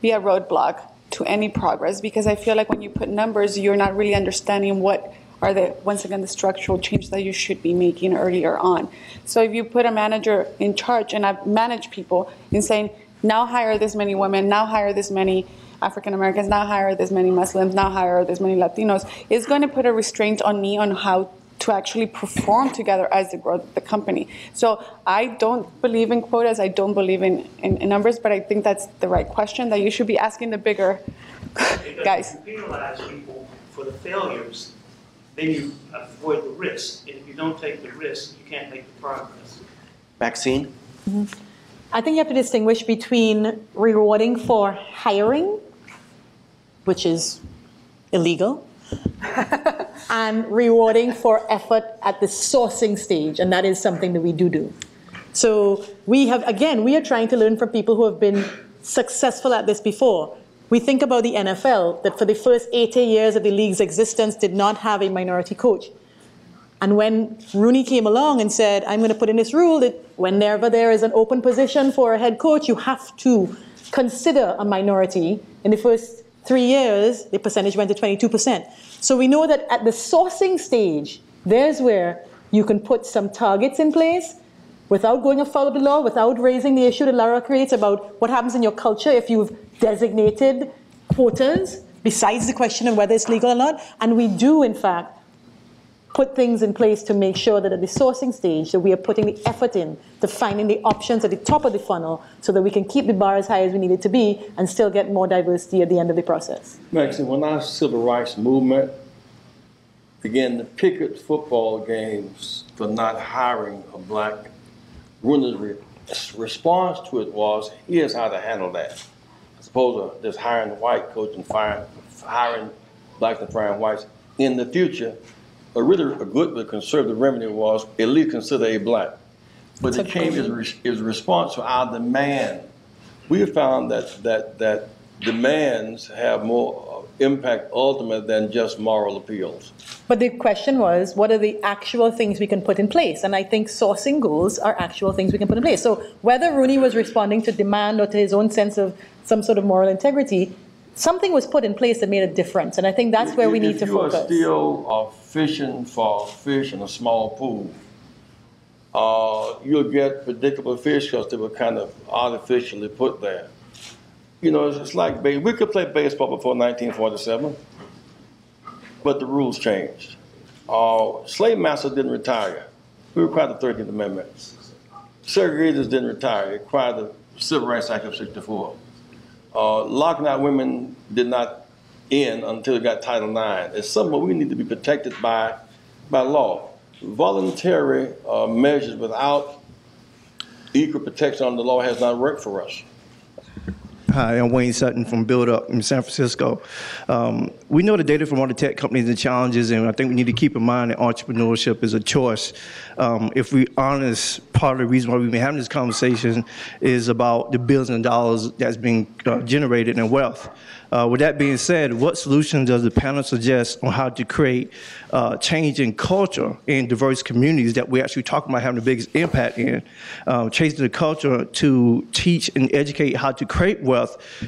Speaker 7: roadblock to any progress, because I feel like when you put numbers, you're not really understanding what are the, once again, the structural change that you should be making earlier on. So if you put a manager in charge, and I've managed people in saying, now hire this many women, now hire this many African Americans, now hire this many Muslims, now hire this many Latinos, it's going to put a restraint on me on how to actually perform together as the growth of the company. So I don't believe in quotas, I don't believe in numbers, but I think that's the right question that you should be asking the bigger guys.
Speaker 8: If you penalize people for the failures, then you avoid the risk. And if you don't take the risk, you can't make the progress.
Speaker 2: Maxine?
Speaker 5: I think you have to distinguish between rewarding for hiring, which is illegal, and rewarding for effort at the sourcing stage, and that is something that we do. So we are trying to learn from people who have been successful at this before. We think about the NFL, that for the first 80 years of the league's existence did not have a minority coach. And when Rooney came along and said, I'm going to put in this rule that whenever there is an open position for a head coach, you have to consider a minority. In the first 3 years, the percentage went to 22%. So we know that at the sourcing stage, there's where you can put some targets in place without going afoul of the law, without raising the issue that Lara creates about what happens in your culture if you've designated quotas, besides the question of whether it's legal or not. And we do, in fact, put things in place to make sure that at the sourcing stage that we are putting the effort in to finding the options at the top of the funnel so that we can keep the bar as high as we need it to be and still get more diversity at the end of the process.
Speaker 3: Maxine, when our civil rights movement began to picket football games for not hiring a black, Rooney's response to it was, here's how to handle that. As opposed to just hiring a white coach and hiring blacks and firing whites. In the future, a good but conservative remedy was at least consider a black. But the change is response to our demand. We have found that demands have more impact ultimate than just moral appeals.
Speaker 5: But the question was, what are the actual things we can put in place? And I think sourcing goals are actual things we can put in place. So whether Rooney was responding to demand or to his own sense of some sort of moral integrity, something was put in place that made a difference. And I think that's where we need to focus.
Speaker 3: If you are still fishing for fish in a small pool, you'll get predictable fish because they were kind of artificially put there. You know, it's like we could play baseball before 1947, but the rules changed. Slave masters didn't retire. We required the 13th Amendment. Segregators didn't retire. It required the Civil Rights Act of '64. Locking out women did not end until it got Title IX. It's something we need to be protected by law. Voluntary measures without equal protection under the law has not worked for us.
Speaker 9: Hi, I'm Wayne Sutton from Build Up in San Francisco. We know the data from all the tech companies and challenges, and I think we need to keep in mind that entrepreneurship is a choice. If we're honest, part of the reason why we've been having this conversation is about the billions of dollars that's being generated in wealth. With that being said, what solutions does the panel suggest on how to create change in culture in diverse communities that we're actually talking about having the biggest impact in? Changing the culture to teach and educate how to create wealth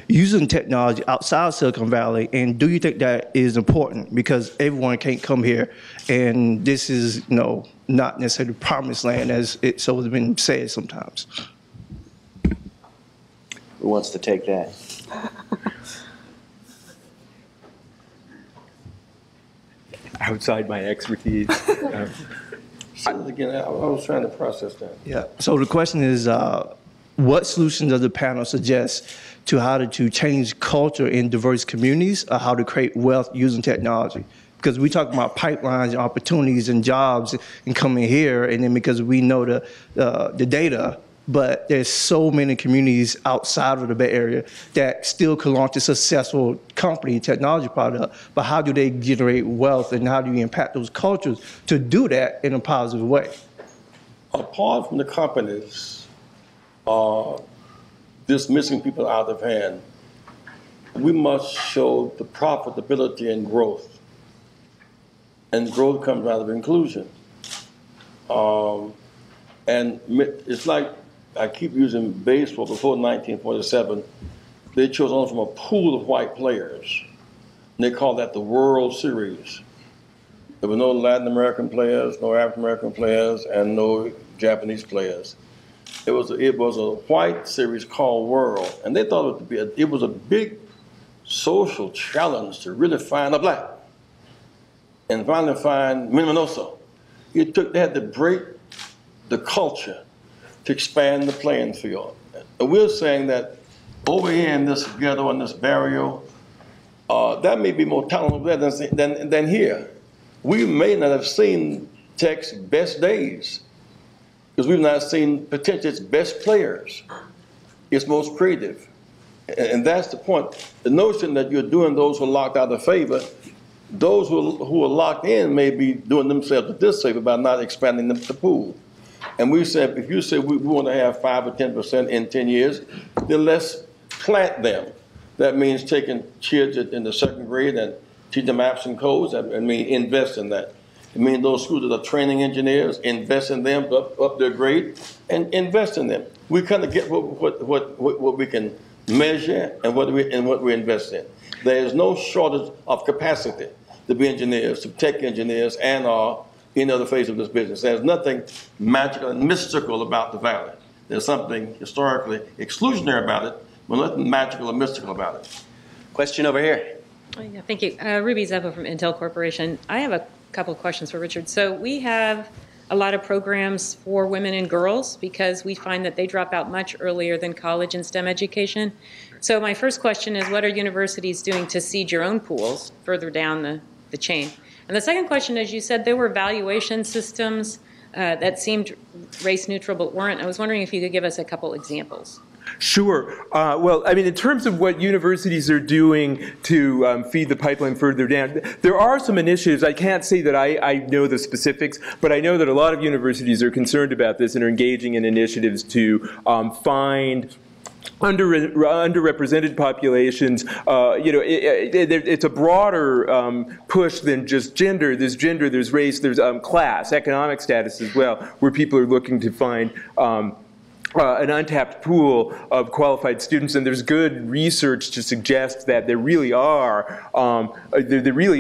Speaker 9: using technology outside Silicon Valley, and do you think that is important? Because everyone can't come here, and this is not necessarily the promised land as it so has been said sometimes.
Speaker 2: Who wants to take that?
Speaker 6: Outside my expertise.
Speaker 3: Again, I was trying to process that.
Speaker 9: Yeah. So the question is, what solutions does the panel suggest to how to change culture in diverse communities, or how to create wealth using technology? Because we talk about pipelines and opportunities and jobs and coming here, and then because we know the data, but there's so many communities outside of the Bay Area that still can launch a successful company, technology product, but how do they generate wealth, and how do you impact those cultures to do that in a positive way?
Speaker 3: Apart from the companies dismissing people out of hand, we must show the profitability and growth. And growth comes out of inclusion. And it's like, I keep using baseball before 1947. they chose only from a pool of white players. And they called that the World Series. There were no Latin American players, no African American players, and no Japanese players. It was a white series called World, and they thought it was a big social challenge to really find a black and finally find Minaminoso. They had to break the culture to expand the playing field. And we're saying that over here in this ghetto, in this barrio, that may be more talented there than here. We may not have seen Tech's best days because we've not seen potentially its best players, its most creative. And that's the point. The notion that you're doing those who are locked out of favor, those who are locked in may be doing themselves a disfavor by not expanding the pool. And we said, if you say we want to have 5 or 10% in 10 years, then let's plant them. That means taking kids in the second grade and teach them apps and codes. I mean, invest in that. It means those schools that are training engineers, invest in them, up their grade, and invest in them. We kind of get what we can measure and what we invest in. There is no shortage of capacity to be engineers, to tech engineers, and in other phase of this business. There's nothing magical and mystical about the Valley. There's something historically exclusionary about it, but nothing magical or mystical about it.
Speaker 2: Question over here.
Speaker 10: Oh, yeah, thank you. Ruby Zeppo from Intel Corporation. I have a couple of questions for Richard. So we have a lot of programs for women and girls because we find that they drop out much earlier than college and STEM education. So my first question is, what are universities doing to seed your own pools further down the chain? And the second question is, you said there were evaluation systems that seemed race neutral but weren't. I was wondering if you could give us a couple examples.
Speaker 6: Sure. Well, I mean, in terms of what universities are doing to feed the pipeline further down, there are some initiatives. I can't say that I know the specifics, but I know that a lot of universities are concerned about this and are engaging in initiatives to find underrepresented populations. It's a broader push than just gender. There's race, there's class, economic status as well, where people are looking to find an untapped pool of qualified students, and there's good research to suggest that there really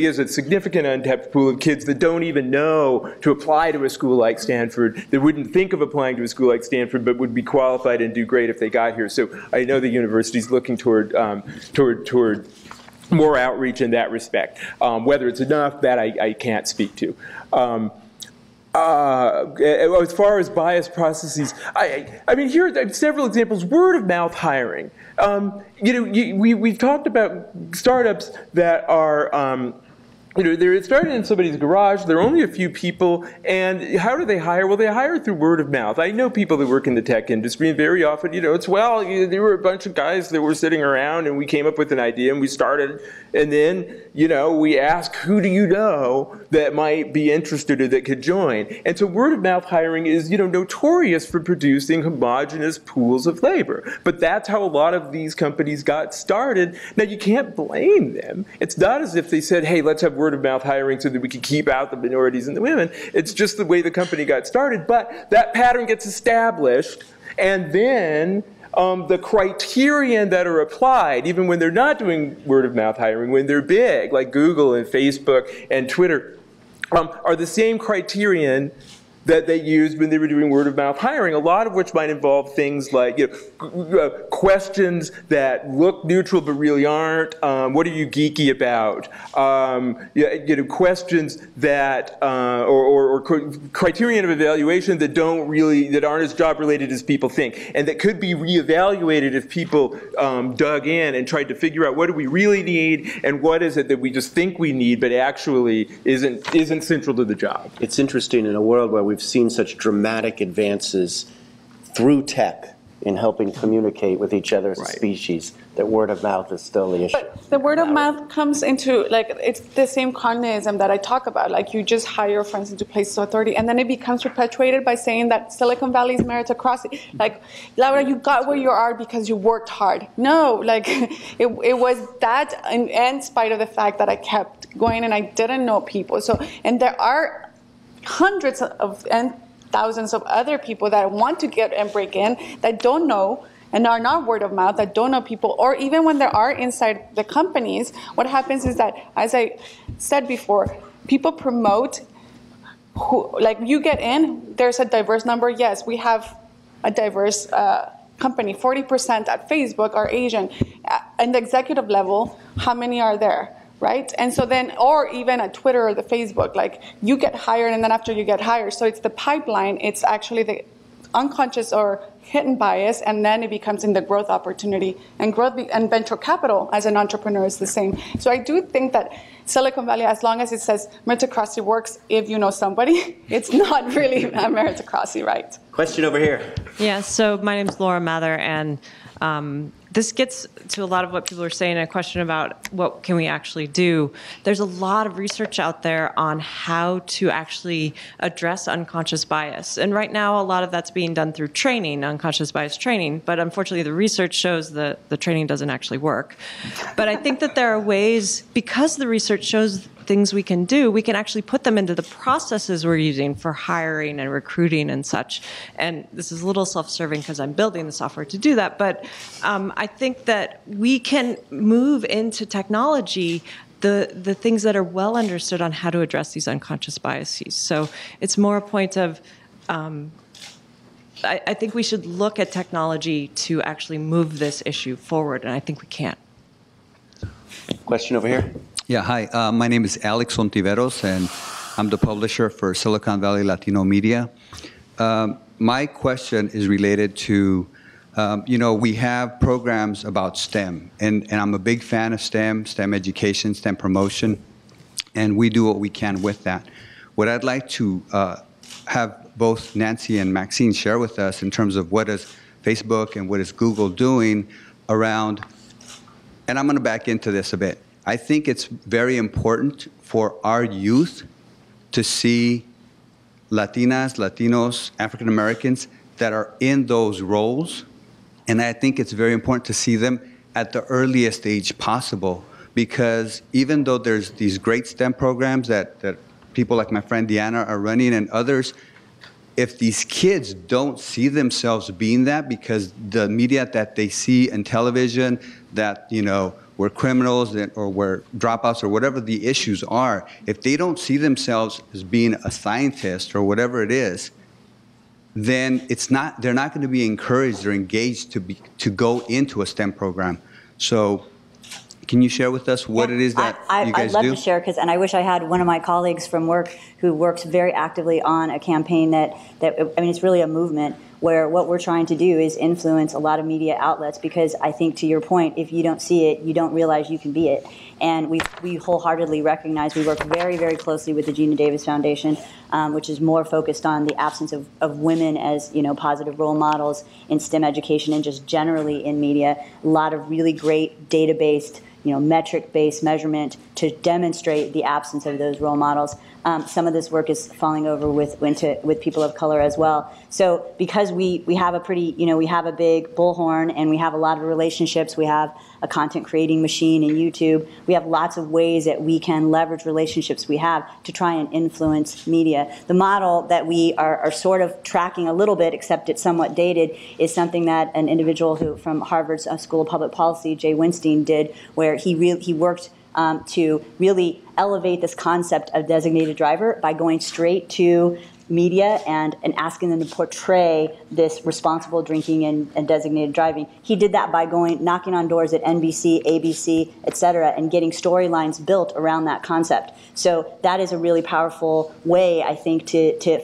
Speaker 6: is a significant untapped pool of kids that don't even know to apply to a school like Stanford, that wouldn't think of applying to a school like Stanford, but would be qualified and do great if they got here. So I know the university's looking toward more outreach in that respect. Whether it's enough, that I can't speak to. As far as bias processes, I mean, here are several examples. Word of mouth hiring. We've talked about startups that are, they're started in somebody's garage. There are only a few people, and how do they hire? Well, they hire through word of mouth. I know people that work in the tech industry, and very often, there were a bunch of guys that were sitting around, and we came up with an idea, and we started, and then, we ask, who do you know that might be interested or that could join? And so word of mouth hiring is, notorious for producing homogenous pools of labor. But that's how a lot of these companies got started. Now, you can't blame them. It's not as if they said, hey, let's have word of mouth hiring so that we can keep out the minorities and the women. It's just the way the company got started. But that pattern gets established, and then the criterion that are applied, even when they're not doing word of mouth hiring, when they're big, like Google and Facebook and Twitter, are the same criterion that they used when they were doing word of mouth hiring, a lot of which might involve things like questions that look neutral but really aren't. What are you geeky about? Questions that or criterion of evaluation that aren't as job related as people think, and that could be reevaluated if people dug in and tried to figure out what do we really need and what is it that we just think we need but actually isn't central to the job.
Speaker 2: It's interesting in a world where we've seen such dramatic advances through tech in helping communicate with each other as a species, that word of mouth is still the issue.
Speaker 7: But the word of mouth comes into, it's the same communism that I talk about. Like, you just hire friends into places of authority, and then it becomes perpetuated by saying that Silicon Valley is meritocracy. Like, Laura, you got where you are because you worked hard. No, it was that, in spite of the fact that I kept going and I didn't know people. So, and there are hundreds and thousands of other people that want to get and break in that don't know and are not word of mouth, that don't know people, or even when they are inside the companies, what happens is that, as I said before, people promote who, like you get in, there's a diverse number. Yes, we have a diverse company. 40% at Facebook are Asian. In the executive level, how many are there? Right? And so then, or even at Twitter or the Facebook, like you get hired and then after you get hired. So it's the pipeline, it's actually the unconscious or hidden bias, and then it becomes in the growth opportunity. And growth and venture capital as an entrepreneur is the same. So I do think that Silicon Valley, as long as it says meritocracy works if you know somebody, it's not really a meritocracy, right?
Speaker 2: Question over here.
Speaker 11: Yeah, so my name's Laura Mather, and this gets to a lot of what people are saying, a question about what can we actually do. There's a lot of research out there on how to actually address unconscious bias. And right now, a lot of that's being done through training, unconscious bias training. But unfortunately, the research shows that the training doesn't actually work. But I think that there are ways, because the research shows things we can do, we can actually put them into the processes we're using for hiring and recruiting and such. And this is a little self-serving because I'm building the software to do that, but I think that we can move into technology the things that are well understood on how to address these unconscious biases. So it's more a point of, I think we should look at technology to actually move this issue forward, and I think we can.
Speaker 2: Question over here.
Speaker 12: Yeah, hi. My name is Alex Ontiveros, and I'm the publisher for Silicon Valley Latino Media. My question is related to, we have programs about STEM, and I'm a big fan of STEM education, STEM promotion, and we do what we can with that. What I'd like to have both Nancy and Maxine share with us in terms of what is Facebook and what is Google doing around, and I'm going to back into this a bit. I think it's very important for our youth to see Latinas, Latinos, African Americans that are in those roles. And I think it's very important to see them at the earliest age possible, because even though there's these great STEM programs that people like my friend Deanna are running and others, if these kids don't see themselves being that, because the media that they see in television, that, we're criminals or we're dropouts or whatever the issues are, if they don't see themselves as being a scientist or whatever it is, then they're not going to be encouraged or engaged to go into a STEM program. So can you share with us what it is that you guys do?
Speaker 4: I'd love to share, and I wish I had one of my colleagues from work who works very actively on a campaign that it's really a movement where what we're trying to do is influence a lot of media outlets, because I think, to your point, if you don't see it, you don't realize you can be it. And we wholeheartedly recognize, we work very, very closely with the Gina Davis Foundation, which is more focused on the absence of women as, positive role models in STEM education and just generally in media. A lot of really great data-based, metric-based measurement to demonstrate the absence of those role models. Some of this work is falling over with people of color as well. So because we have a pretty, we have a big bullhorn and we have a lot of relationships, we have a content creating machine in YouTube, we have lots of ways that we can leverage relationships we have to try and influence media. The model that we are sort of tracking a little bit, except it's somewhat dated, is something that an individual who from Harvard's School of Public Policy, Jay Winstein, did, where he worked to really elevate this concept of designated driver by going straight to media and asking them to portray this responsible drinking and designated driving. He did that by knocking on doors at NBC, ABC, et cetera, and getting storylines built around that concept. So that is a really powerful way, I think,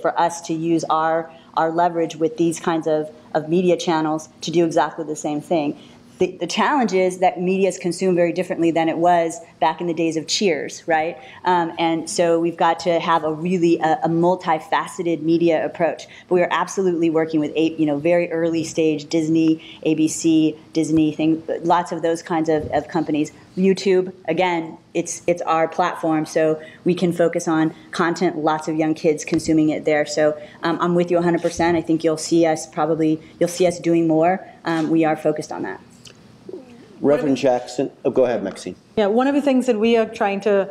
Speaker 4: for us to use our leverage with these kinds of media channels to do exactly the same thing. The challenge is that media is consumed very differently than it was back in the days of Cheers, right? And so we've got to have a really a multifaceted media approach. But we are absolutely working with very early stage Disney, ABC, Disney, lots of those kinds of companies. YouTube, again, it's our platform, so we can focus on content. Lots of young kids consuming it there. So I'm with you 100%. I think you'll see us doing more. We are focused on that.
Speaker 2: Reverend Jackson, go ahead, Maxine.
Speaker 5: Yeah, one of the things that we are trying to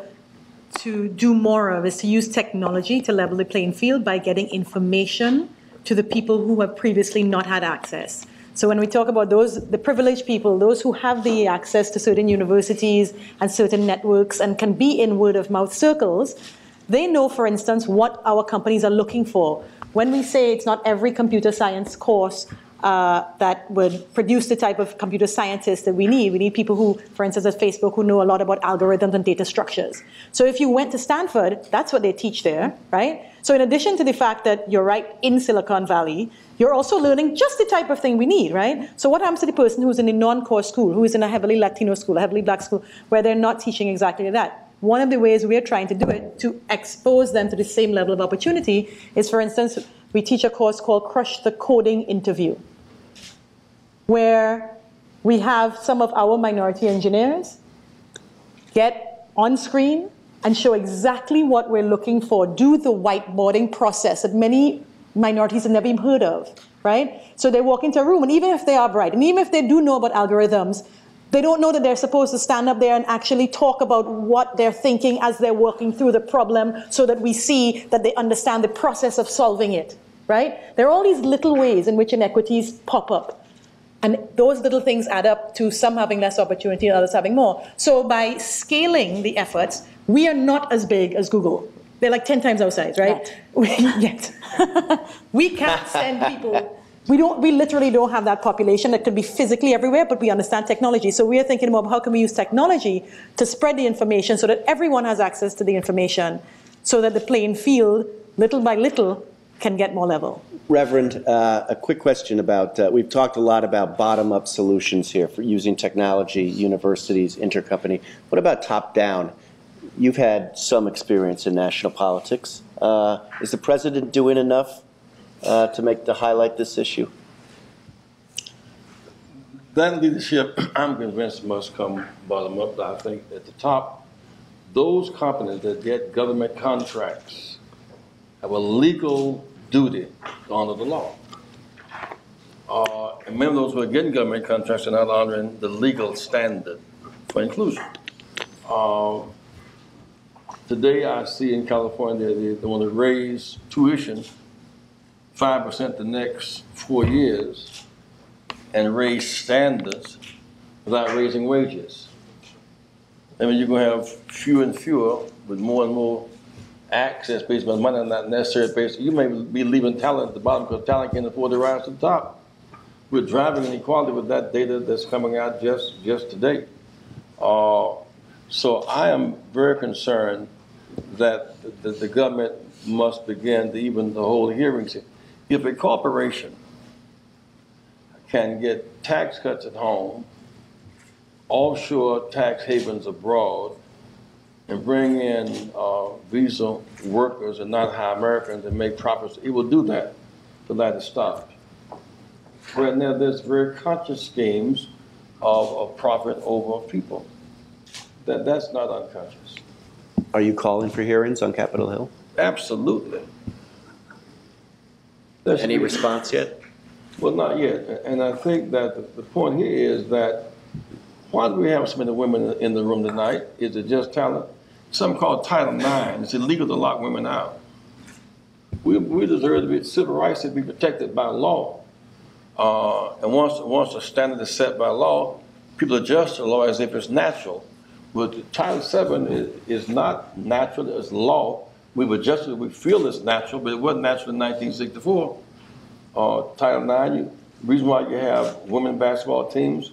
Speaker 5: do more of is to use technology to level the playing field by getting information to the people who have previously not had access. So when we talk about those, the privileged people, those who have the access to certain universities and certain networks and can be in word-of-mouth circles, they know, for instance, what our companies are looking for. When we say it's not every computer science course that would produce the type of computer scientists that we need people who, for instance, at Facebook, who know a lot about algorithms and data structures. So if you went to Stanford, that's what they teach there, right? So in addition to the fact that you're right in Silicon Valley, you're also learning just the type of thing we need, right? So what happens to the person who's in a non-core school, who is in a heavily Latino school, a heavily black school, where they're not teaching exactly that? One of the ways we're trying to do it, to expose them to the same level of opportunity, is, for instance, we teach a course called Crush the Coding Interview, where we have some of our minority engineers get on screen and show exactly what we're looking for, do the whiteboarding process that many minorities have never even heard of, right? So they walk into a room, and even if they are bright, and even if they do know about algorithms, they don't know that they're supposed to stand up there and actually talk about what they're thinking as they're working through the problem, so that we see that they understand the process of solving it, right? There are all these little ways in which inequities pop up. And those little things add up to some having less opportunity and others having more. So by scaling the efforts, we are not as big as Google. They're like 10 times our size, right? Yet. We can't send people. We literally don't have that population that could be physically everywhere, but we understand technology. So we are thinking about how can we use technology to spread the information so that everyone has access to the information, so that the playing field, little by little, can get more level.
Speaker 2: Reverend, a quick question about, we've talked a lot about bottom-up solutions here for using technology, universities, intercompany. What about top-down? You've had some experience in national politics. Is the president doing enough to highlight this issue?
Speaker 3: That leadership, I'm convinced, must come bottom up. I think at the top, those companies that get government contracts have a legal duty to honor the law. And many of those who are getting government contracts are not honoring the legal standard for inclusion. Today I see in California they want to raise tuition 5% the next 4 years and raise standards without raising wages. I mean, you're going to have fewer and fewer with more and more access based on money, not necessarily based. You may be leaving talent at the bottom because talent can't afford to rise to the top. We're driving inequality with that data that's coming out just today. So I am very concerned that the government must begin to even to hold hearings. If a corporation can get tax cuts at home, offshore tax havens abroad, and bring in visa workers and not hire Americans and make profits, it will do that, but that is stopped. Right now, there's very conscious schemes of profit over people. That's not unconscious.
Speaker 2: Are you calling for hearings on Capitol Hill?
Speaker 3: Absolutely.
Speaker 2: Any response yet?
Speaker 3: Well, not yet. And I think that the point here is that why do we have so many women in the room tonight? Is it just talent? Something called Title IX. It's illegal to lock women out. We deserve to be, civil rights to be protected by law. And once a standard is set by law, people adjust the law as if it's natural. But Title VII is not natural, it's law. We've adjusted it, we feel it's natural, but it wasn't natural in 1964. Title IX, the reason why you have women basketball teams,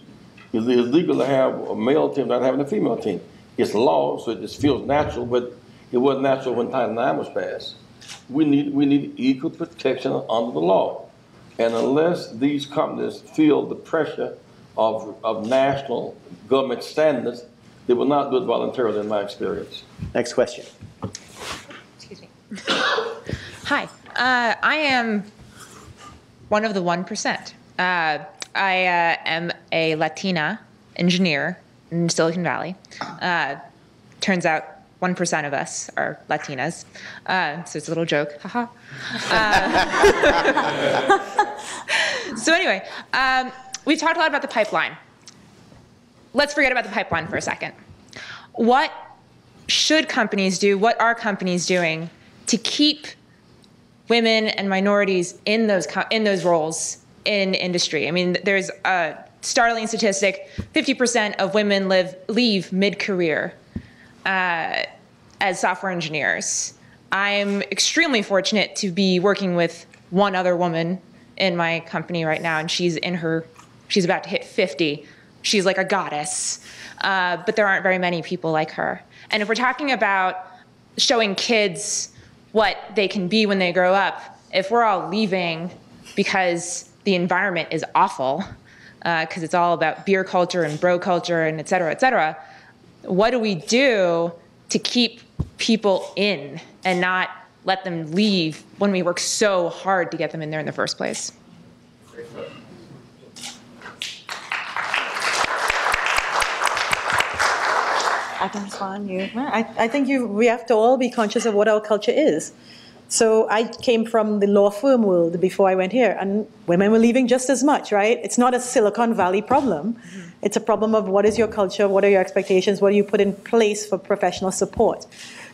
Speaker 3: it's illegal to have a male team not having a female team. It's law, so it just feels natural, but it wasn't natural when Title IX was passed. We need equal protection under the law. And unless these companies feel the pressure of national government standards, they will not do it voluntarily, in my experience.
Speaker 2: Next question.
Speaker 13: Excuse me. Hi, I am one of the 1%. I am a Latina engineer in Silicon Valley. Turns out 1% of us are Latinas, so it's a little joke, haha. So anyway, we've talked a lot about the pipeline. Let's forget about the pipeline for a second. What should companies do? What are companies doing to keep women and minorities in those roles in industry. I mean, there's a startling statistic: 50% of women leave mid-career as software engineers. I'm extremely fortunate to be working with one other woman in my company right now, and she's about to hit 50. She's like a goddess, but there aren't very many people like her. And if we're talking about showing kids what they can be when they grow up, if we're all leaving because the environment is awful, because it's all about beer culture and bro culture and et cetera, what do we do to keep people in and not let them leave when we work so hard to get them in there in the first place?
Speaker 5: I can respond. I think we have to all be conscious of what our culture is. So I came from the law firm world before I went here, and women were leaving just as much, right? It's not a Silicon Valley problem. Mm-hmm. It's a problem of what is your culture, what are your expectations, what do you put in place for professional support.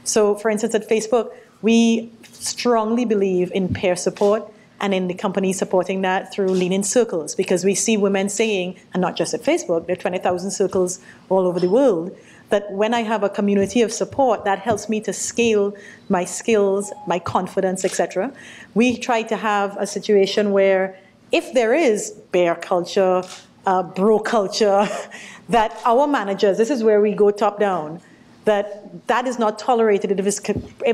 Speaker 5: So, for instance, at Facebook, we strongly believe in peer support and in the company supporting that through lean-in circles, because we see women saying, and not just at Facebook, there are 20,000 circles all over the world, that when I have a community of support, that helps me to scale my skills, my confidence, etc. We try to have a situation where if there is bear culture, bro culture, that our managers, this is where we go top down, that is not tolerated if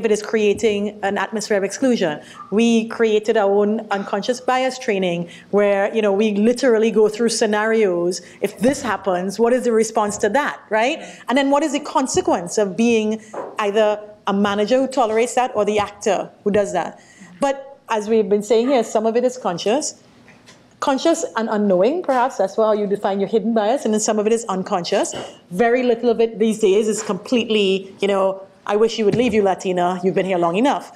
Speaker 5: it is creating an atmosphere of exclusion. We created our own unconscious bias training where, we literally go through scenarios. If this happens, what is the response to that, right? And then what is the consequence of being either a manager who tolerates that or the actor who does that? But as we've been saying here, some of it is conscious and unknowing, perhaps. That's how you define your hidden bias. And then some of it is unconscious. Very little of it these days is completely, I wish you would leave, you Latina. You've been here long enough.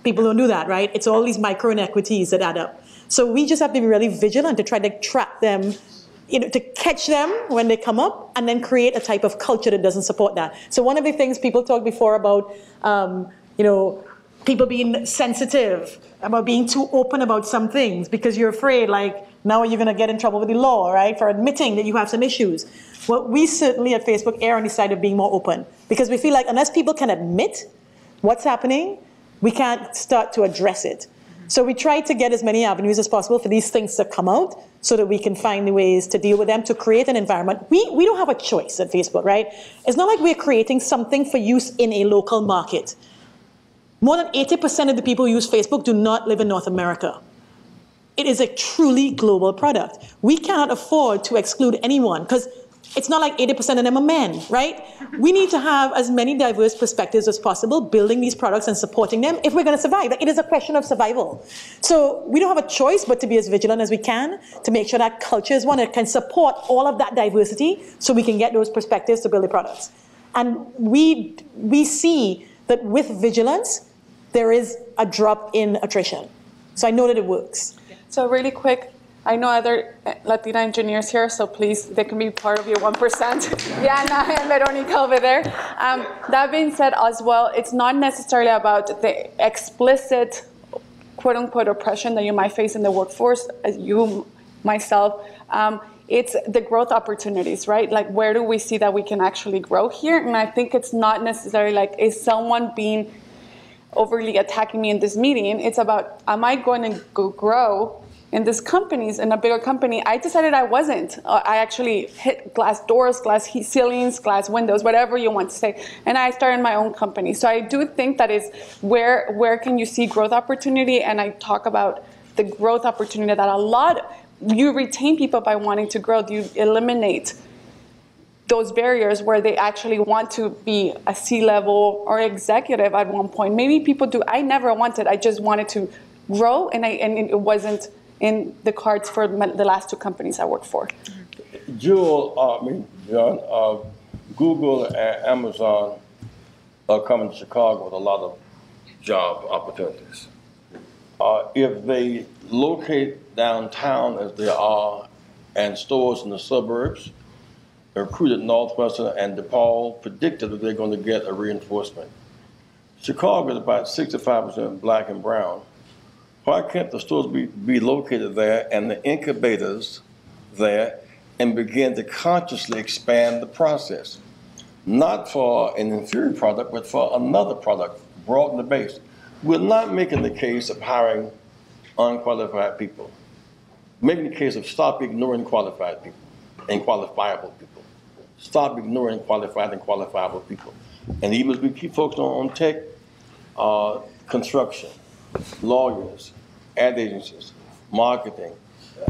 Speaker 5: People don't do that, right? It's all these micro inequities that add up. So we just have to be really vigilant to try to trap them, to catch them when they come up and then create a type of culture that doesn't support that. So one of the things people talked before about, people being sensitive, about being too open about some things because you're afraid, now you're going to get in trouble with the law, right, for admitting that you have some issues. Well, we certainly at Facebook err on the side of being more open because we feel like unless people can admit what's happening, we can't start to address it. So we try to get as many avenues as possible for these things to come out so that we can find the ways to deal with them, to create an environment. We don't have a choice at Facebook, right? It's not like we're creating something for use in a local market. More than 80% of the people who use Facebook do not live in North America. It is a truly global product. We cannot afford to exclude anyone because it's not like 80% of them are men, right? We need to have as many diverse perspectives as possible, building these products and supporting them if we're going to survive. It is a question of survival. So we don't have a choice but to be as vigilant as we can to make sure that culture is one that can support all of that diversity so we can get those perspectives to build the products. And we see that with vigilance, there is a drop in attrition. So I know that it works.
Speaker 7: So really quick, I know other Latina engineers here, so please, they can be part of your 1%. Yana and Veronica over there. That being said as well, it's not necessarily about the explicit quote unquote oppression that you might face in the workforce, as you, myself. It's the growth opportunities, right? Like, where do we see that we can actually grow here? And I think it's not necessarily like, is someone being overly attacking me in this meeting? It's about, am I going to grow in these companies, in a bigger company? I decided I wasn't. I actually hit glass doors, glass ceilings, glass windows, whatever you want to say. And I started my own company. So I do think that is where can you see growth opportunity? And I talk about the growth opportunity that you retain people by wanting to grow. You eliminate those barriers where they actually want to be a C-level or executive at one point. Maybe people do. I never wanted. I just wanted to grow, and it wasn't in the cards for the last two companies I worked for.
Speaker 3: John, Google and Amazon are coming to Chicago with a lot of job opportunities. If they locate downtown as they are and stores in the suburbs, recruited Northwestern and DePaul predicted that they're going to get a reinforcement. Chicago is about 65% black and brown. Why can't the stores be located there and the incubators there and begin to consciously expand the process? Not for an inferior product, but for another product, broaden the base. We're not making the case of hiring unqualified people. Making the case of stop ignoring qualified people and qualifiable people. Stop ignoring qualified and qualifiable people. And even as we keep focusing on tech, construction, lawyers, ad agencies, marketing,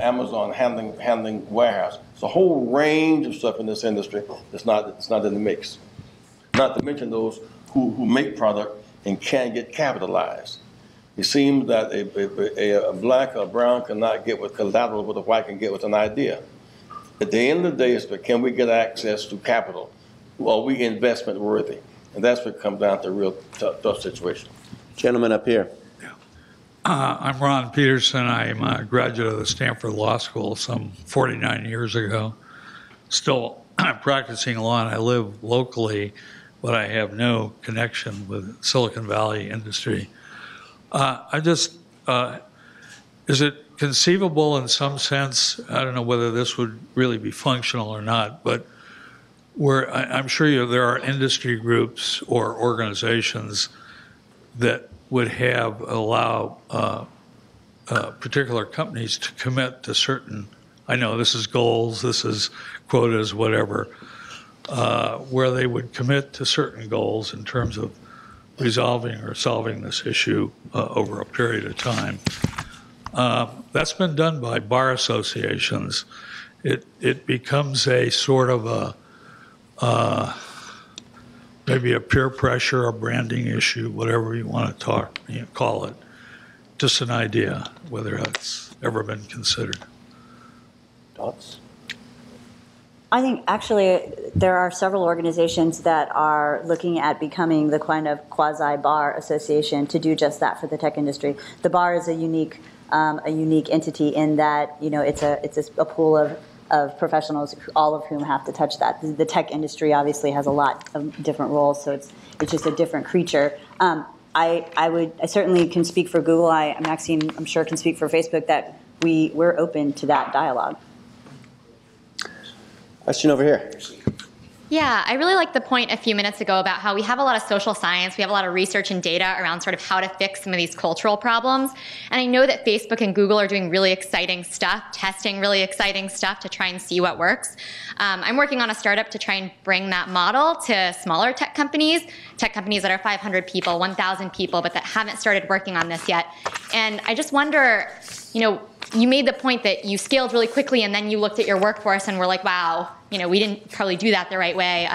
Speaker 3: Amazon handling warehouse. It's a whole range of stuff in this industry that's not in the mix. Not to mention those who make product and can't get capitalized. It seems that a black or brown cannot get with collateral what a white can get with an idea. At the end of the day, it's can we get access to capital? Are we investment worthy? And that's what comes down to a real tough situation.
Speaker 2: Gentleman up here.
Speaker 14: I'm Ron Peterson. I'm a graduate of the Stanford Law School some 49 years ago. Still practicing law, and I live locally, but I have no connection with Silicon Valley industry. Is it conceivable in some sense, I don't know whether this would really be functional or not, but where I'm sure there are industry groups or organizations that would allow particular companies to commit to certain, I know this is goals, this is quotas, whatever, where they would commit to certain goals in terms of resolving or solving this issue over a period of time. That's been done by bar associations. It becomes a sort of maybe a peer pressure, a branding issue, whatever you want to call it. Just an idea, whether that's ever been considered.
Speaker 2: Thoughts?
Speaker 4: I think actually there are several organizations that are looking at becoming the kind of quasi-bar association to do just that for the tech industry. The bar is a unique entity in that it's a pool of professionals, all of whom have to touch that. The tech industry obviously has a lot of different roles, so it's just a different creature. I certainly can speak for Google. Maxine, I'm sure, can speak for Facebook that we're open to that dialogue.
Speaker 2: Question over here.
Speaker 15: Yeah, I really liked the point a few minutes ago about how we have a lot of social science, we have a lot of research and data around sort of how to fix some of these cultural problems. And I know that Facebook and Google are doing really exciting stuff, testing really exciting stuff to try and see what works. I'm working on a startup to try and bring that model to smaller tech companies that are 500 people, 1,000 people, but that haven't started working on this yet. And I just wonder, you made the point that you scaled really quickly and then you looked at your workforce and were like, wow, we didn't probably do that the right way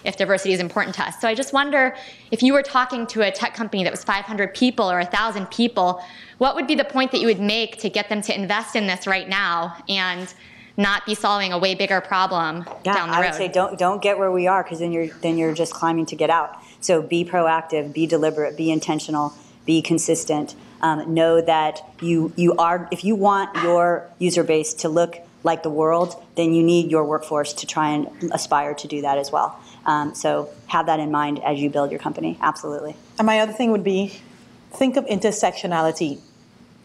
Speaker 15: if diversity is important to us. So I just wonder if you were talking to a tech company that was 500 people or 1,000 people, what would be the point that you would make to get them to invest in this right now and not be solving a way bigger problem down the road?
Speaker 4: I would say don't get where we are, because then you're just climbing to get out. So be proactive, be deliberate, be intentional, be consistent. Know that if you want your user base to look like the world, then you need your workforce to try and aspire to do that as well. So have that in mind as you build your company, absolutely.
Speaker 5: And my other thing would be, think of intersectionality,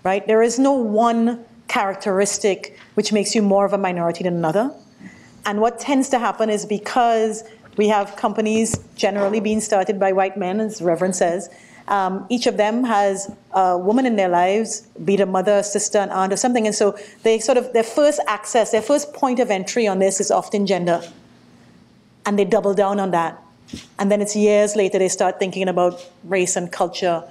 Speaker 5: right? There is no one characteristic which makes you more of a minority than another. And what tends to happen is, because we have companies generally being started by white men, as the Reverend says, each of them has a woman in their lives, be it a mother, a sister, an aunt, or something. And so they their first access, their first point of entry on this is often gender. And they double down on that. And then it's years later they start thinking about race and culture,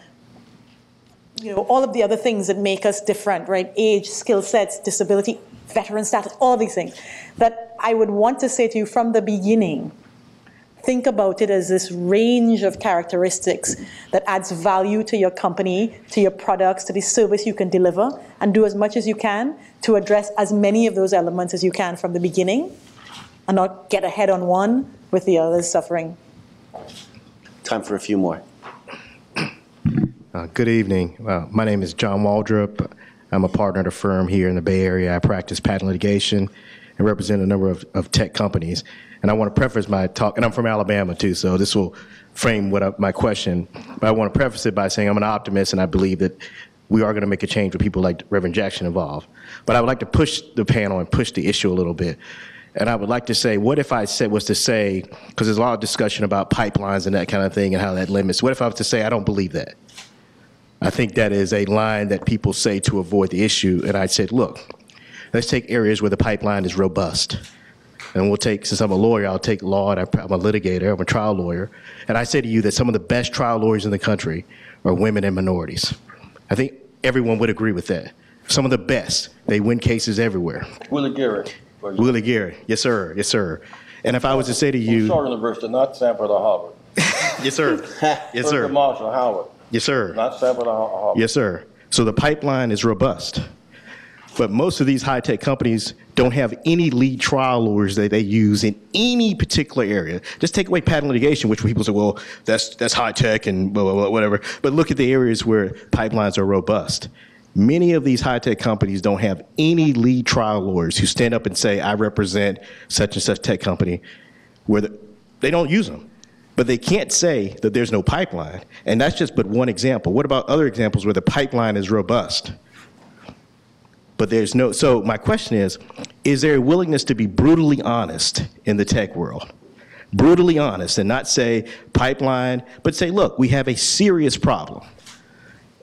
Speaker 5: all of the other things that make us different, right? Age, skill sets, disability, veteran status, all these things. That I would want to say to you from the beginning, think about it as this range of characteristics that adds value to your company, to your products, to the service you can deliver, and do as much as you can to address as many of those elements as you can from the beginning, and not get ahead on one with the others suffering.
Speaker 2: Time for a few more.
Speaker 16: Good evening. My name is John Waldrop. I'm a partner at a firm here in the Bay Area. I practice patent litigation and represent a number of tech companies. And I want to preface my talk, and I'm from Alabama too, so this will frame my question. But I want to preface it by saying I'm an optimist, and I believe that we are going to make a change with people like Reverend Jackson involved. But I would like to push the panel and push the issue a little bit. And I would like to say, what if I was to say, because there's a lot of discussion about pipelines and that kind of thing and how that limits. What if I was to say, I don't believe that? I think that is a line that people say to avoid the issue. And I said, look, let's take areas where the pipeline is robust. And we'll take, since I'm a lawyer, I'll take law, and I'm a litigator, I'm a trial lawyer. And I say to you that some of the best trial lawyers in the country are women and minorities. I think everyone would agree with that. Some of the best. They win cases everywhere.
Speaker 3: Willie Gary.
Speaker 16: Willie Gary, yes sir, yes sir. And if I was to say to you,
Speaker 3: Short University, not Stanford or Harvard.
Speaker 16: Yes sir, yes sir.
Speaker 3: Marshall, Howard.
Speaker 16: Yes sir.
Speaker 3: Not Stanford or Harvard.
Speaker 16: Yes sir. So the pipeline is robust, but most of these high-tech companies don't have any lead trial lawyers that they use in any particular area. Just take away patent litigation, which people say, well, that's high-tech and blah, blah, blah, whatever. But look at the areas where pipelines are robust. Many of these high-tech companies don't have any lead trial lawyers who stand up and say, I represent such and such tech company, where they don't use them. But they can't say that there's no pipeline. And that's just but one example. What about other examples where the pipeline is robust? But there's no, so my question is there a willingness to be brutally honest in the tech world? Brutally honest and not say pipeline, but say, look, we have a serious problem.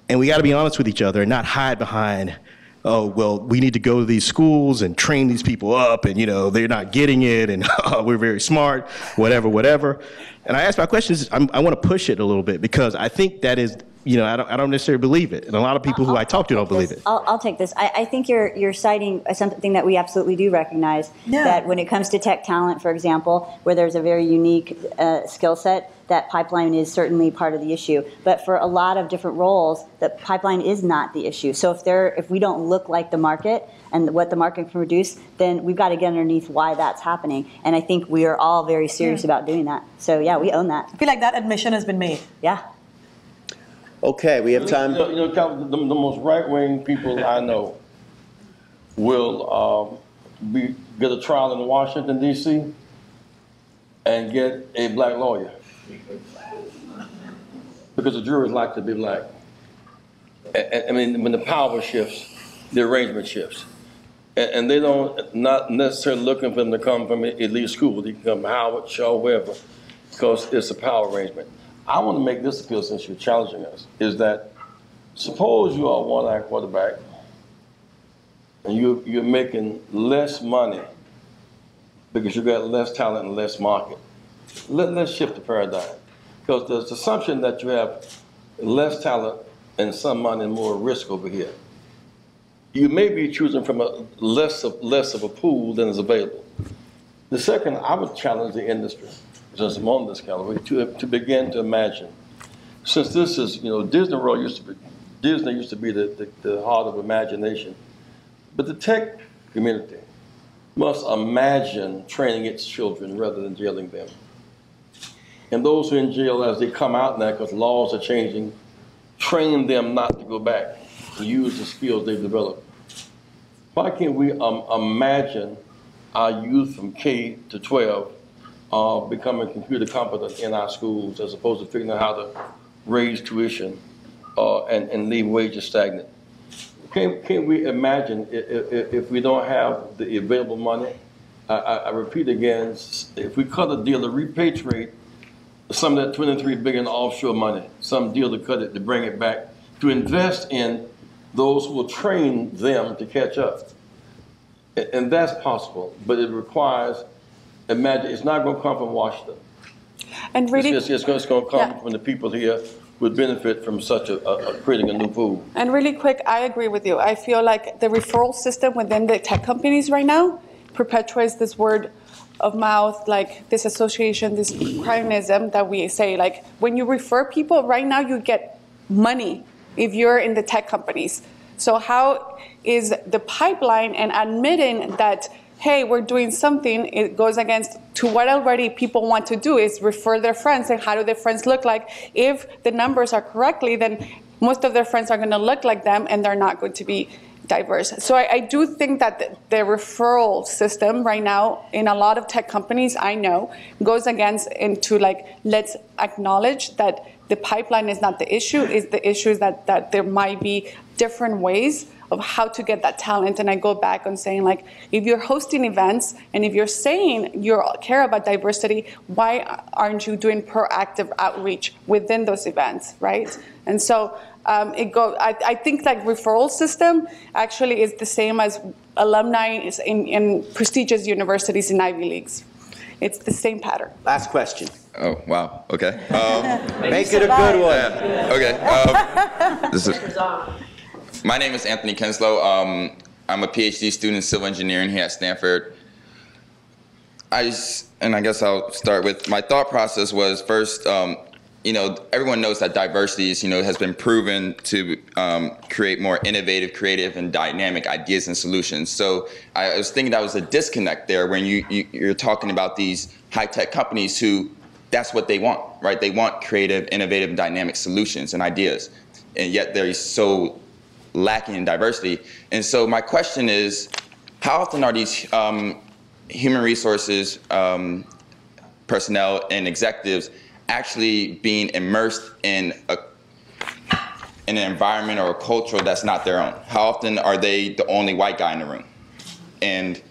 Speaker 16: And we got to be honest with each other and not hide behind, oh, well, we need to go to these schools and train these people up and, you know, they're not getting it and we're very smart, whatever, whatever. And I ask my questions, I want to push it a little bit because I think that is, you know, I don't necessarily believe it. And a lot of people who I talk to don't believe it.
Speaker 4: I'll take this. I think you're citing something that we absolutely do recognize, that when it comes to tech talent, for example, where there's a very unique skill set, that pipeline is certainly part of the issue. But for a lot of different roles, the pipeline is not the issue. So if we don't look like the market and what the market can produce, then we've got to get underneath why that's happening. And I think we are all very serious about doing that. So yeah, we own that.
Speaker 5: I feel like that admission has been made.
Speaker 4: Yeah.
Speaker 2: Okay, we have time.
Speaker 3: You know, the most right-wing people I know will get a trial in Washington, D.C. and get a black lawyer. Because the jurors like to be black. I mean, when the power shifts, the arrangement shifts. And they don't, not necessarily looking for them to come from elite school. They can come from Howard, Shaw, wherever, because it's a power arrangement. I want to make this appeal since you're challenging us, is that suppose you are a one-act quarterback and you're making less money because you've got less talent and less market. Let's shift the paradigm. Because there's the assumption that you have less talent and some money and more risk over here. You may be choosing from a less of a pool than is available. The second, I would challenge the industry, since I'm on this Callaway, to begin to imagine. Since this is, you know, Disney used to be the heart of imagination. But the tech community must imagine training its children rather than jailing them. And those who are in jail as they come out now, because laws are changing, train them not to go back and use the skills they've developed. Why can't we imagine our youth from K to 12 becoming computer competent in our schools as opposed to figuring out how to raise tuition and leave wages stagnant? Can't we imagine if we don't have the available money? I repeat again, if we cut a deal to repatriate some of that $23 billion offshore money, some deal to cut it, to bring it back, to invest in those who will train them to catch up. And that's possible, but it requires, imagine, it's not going to come from Washington.
Speaker 7: And really,
Speaker 3: it's going to come from the people here who would benefit from such creating a new pool.
Speaker 7: And really quick, I agree with you. I feel like the referral system within the tech companies right now perpetuates this word of mouth, like this association, this cronyism that we say. Like when you refer people right now, you get money if you're in the tech companies. So how is the pipeline and admitting that, hey, we're doing something, it goes against to what already people want to do is refer their friends, and how do their friends look like? If the numbers are correctly, then most of their friends are going to look like them and they're not going to be diverse. So I do think that the referral system right now in a lot of tech companies I know goes against into like, let's acknowledge that the pipeline is not the issue. The issue is that there might be different ways of how to get that talent. And I go back on saying, like, if you're hosting events and if you're saying you care about diversity, why aren't you doing proactive outreach within those events, right? And so I think like referral system actually is the same as alumni in prestigious universities in Ivy Leagues. It's the same pattern.
Speaker 2: Last question.
Speaker 17: Oh, wow. Okay.
Speaker 2: Make it a good one.
Speaker 17: Yeah. Okay. My name is Anthony Kenslow. I'm a PhD student in civil engineering here at Stanford. I guess I'll start with my thought process was first, everyone knows that diversity is, has been proven to create more innovative, creative, and dynamic ideas and solutions. So I was thinking that was a disconnect there when you're talking about these high-tech companies who, that's what they want, right? They want creative, innovative, and dynamic solutions and ideas, and yet they're so lacking in diversity. And so my question is, how often are these human resources personnel and executives actually being immersed in an environment or a culture that's not their own? How often are they the only white guy in the room? And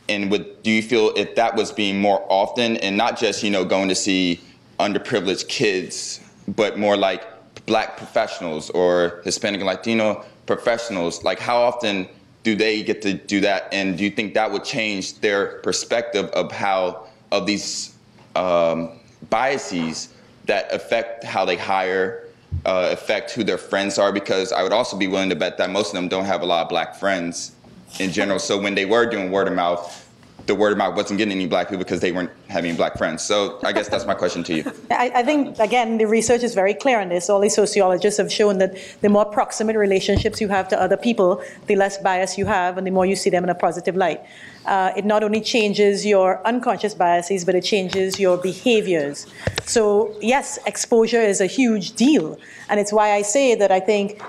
Speaker 17: do you feel if that was being more often, and not just going to see underprivileged kids, but more like Black professionals or Hispanic and Latino professionals, like how often do they get to do that? And do you think that would change their perspective of these biases that affect how they hire, affect who their friends are? Because I would also be willing to bet that most of them don't have a lot of Black friends in general. So when they were doing word of mouth, the word of mouth wasn't getting any Black people because they weren't having Black friends. So I guess that's my question to you.
Speaker 5: I think, again, the research is very clear on this. All these sociologists have shown that the more proximate relationships you have to other people, the less bias you have and the more you see them in a positive light. It not only changes your unconscious biases, but it changes your behaviors. So yes, exposure is a huge deal. And it's why I say that I think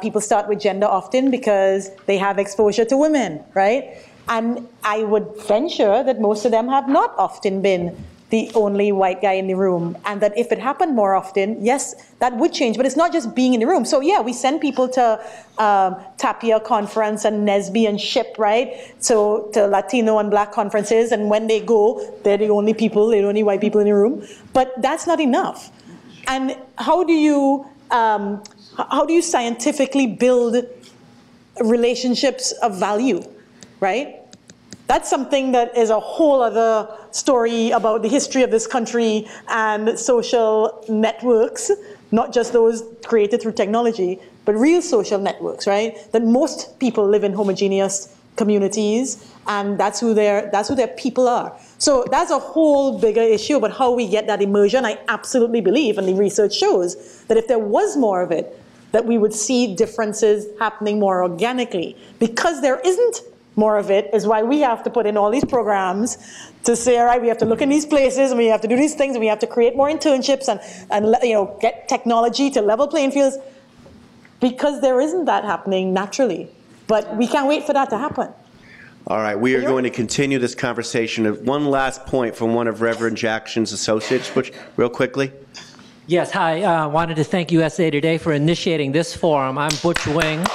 Speaker 5: people start with gender often because they have exposure to women, right? And I would venture that most of them have not often been the only white guy in the room, and that if it happened more often, yes, that would change. But it's not just being in the room. So yeah, we send people to Tapia conference and NSBE and SHIP, right? So to Latino and Black conferences, and when they go, they're the only white people in the room. But that's not enough. And how do you scientifically build relationships of value, right? That's something that is a whole other story about the history of this country and social networks, not just those created through technology, but real social networks, right? That most people live in homogeneous communities, and that's who their people are. So that's a whole bigger issue about how we get that immersion. I absolutely believe, and the research shows, that if there was more of it, that we would see differences happening more organically. Because there isn't more of it is why we have to put in all these programs to say, all right, we have to look in these places and we have to do these things and we have to create more internships and get technology to level playing fields, because there isn't that happening naturally. But we can't wait for that to happen.
Speaker 2: All right, we are going to continue this conversation. One last point from one of Reverend Jackson's associates, which, real quickly.
Speaker 18: Yes, hi. I wanted to thank USA Today for initiating this forum. I'm Butch Wing.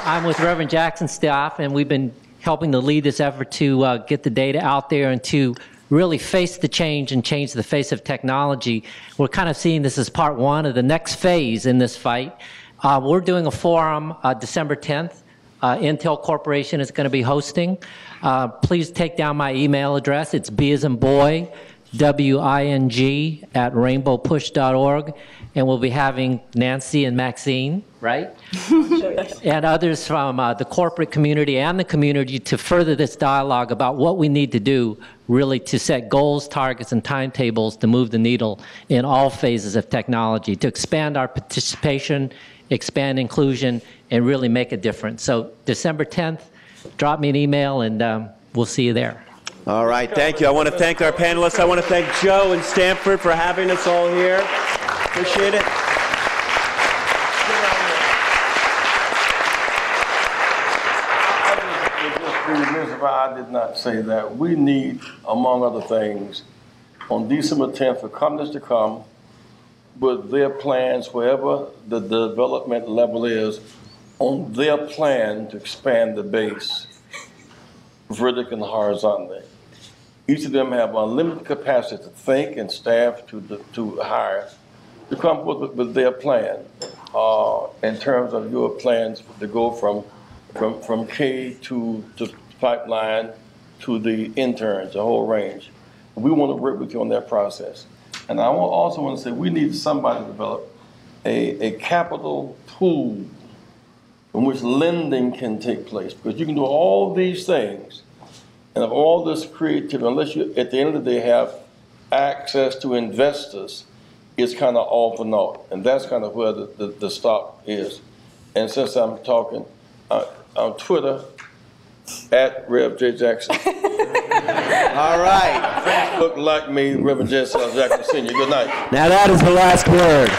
Speaker 18: I'm with Reverend Jackson's staff, and we've been helping to lead this effort to get the data out there and to really face the change and change the face of technology. We're kind of seeing this as part one of the next phase in this fight. We're doing a forum December 10th. Intel Corporation is going to be hosting. Please take down my email address. It's B as in boy, WING @rainbowpush.org. And we'll be having Nancy and Maxine, right? And others from the corporate community and the community to further this dialogue about what we need to do really to set goals, targets, and timetables to move the needle in all phases of technology, to expand our participation, expand inclusion, and really make a difference. So December 10th, drop me an email and we'll see you there.
Speaker 2: All right, thank you. I want to thank our panelists. I want to thank Joe and Stanford for having us all here. Appreciate it.
Speaker 3: why I did not say that. We need, among other things, on December 10th, for companies to come with their plans, wherever the development level is, on their plan to expand the base vertically and horizontally. Each of them have unlimited capacity to think and staff to hire, to come with their plan in terms of your plans to go from K to pipeline to the interns, the whole range. We want to work with you on that process. And I also want to say we need somebody to develop a capital pool in which lending can take place, because you can do all these things and have all this creativity, unless you, at the end of the day, have access to investors, it's kind of all for naught. And that's kind of where the stop is. And since I'm talking on Twitter, at Rev J. Jackson.
Speaker 2: All right.
Speaker 3: Facebook, like me, Reverend J. Jackson Sr. Good night.
Speaker 2: Now that is the last word.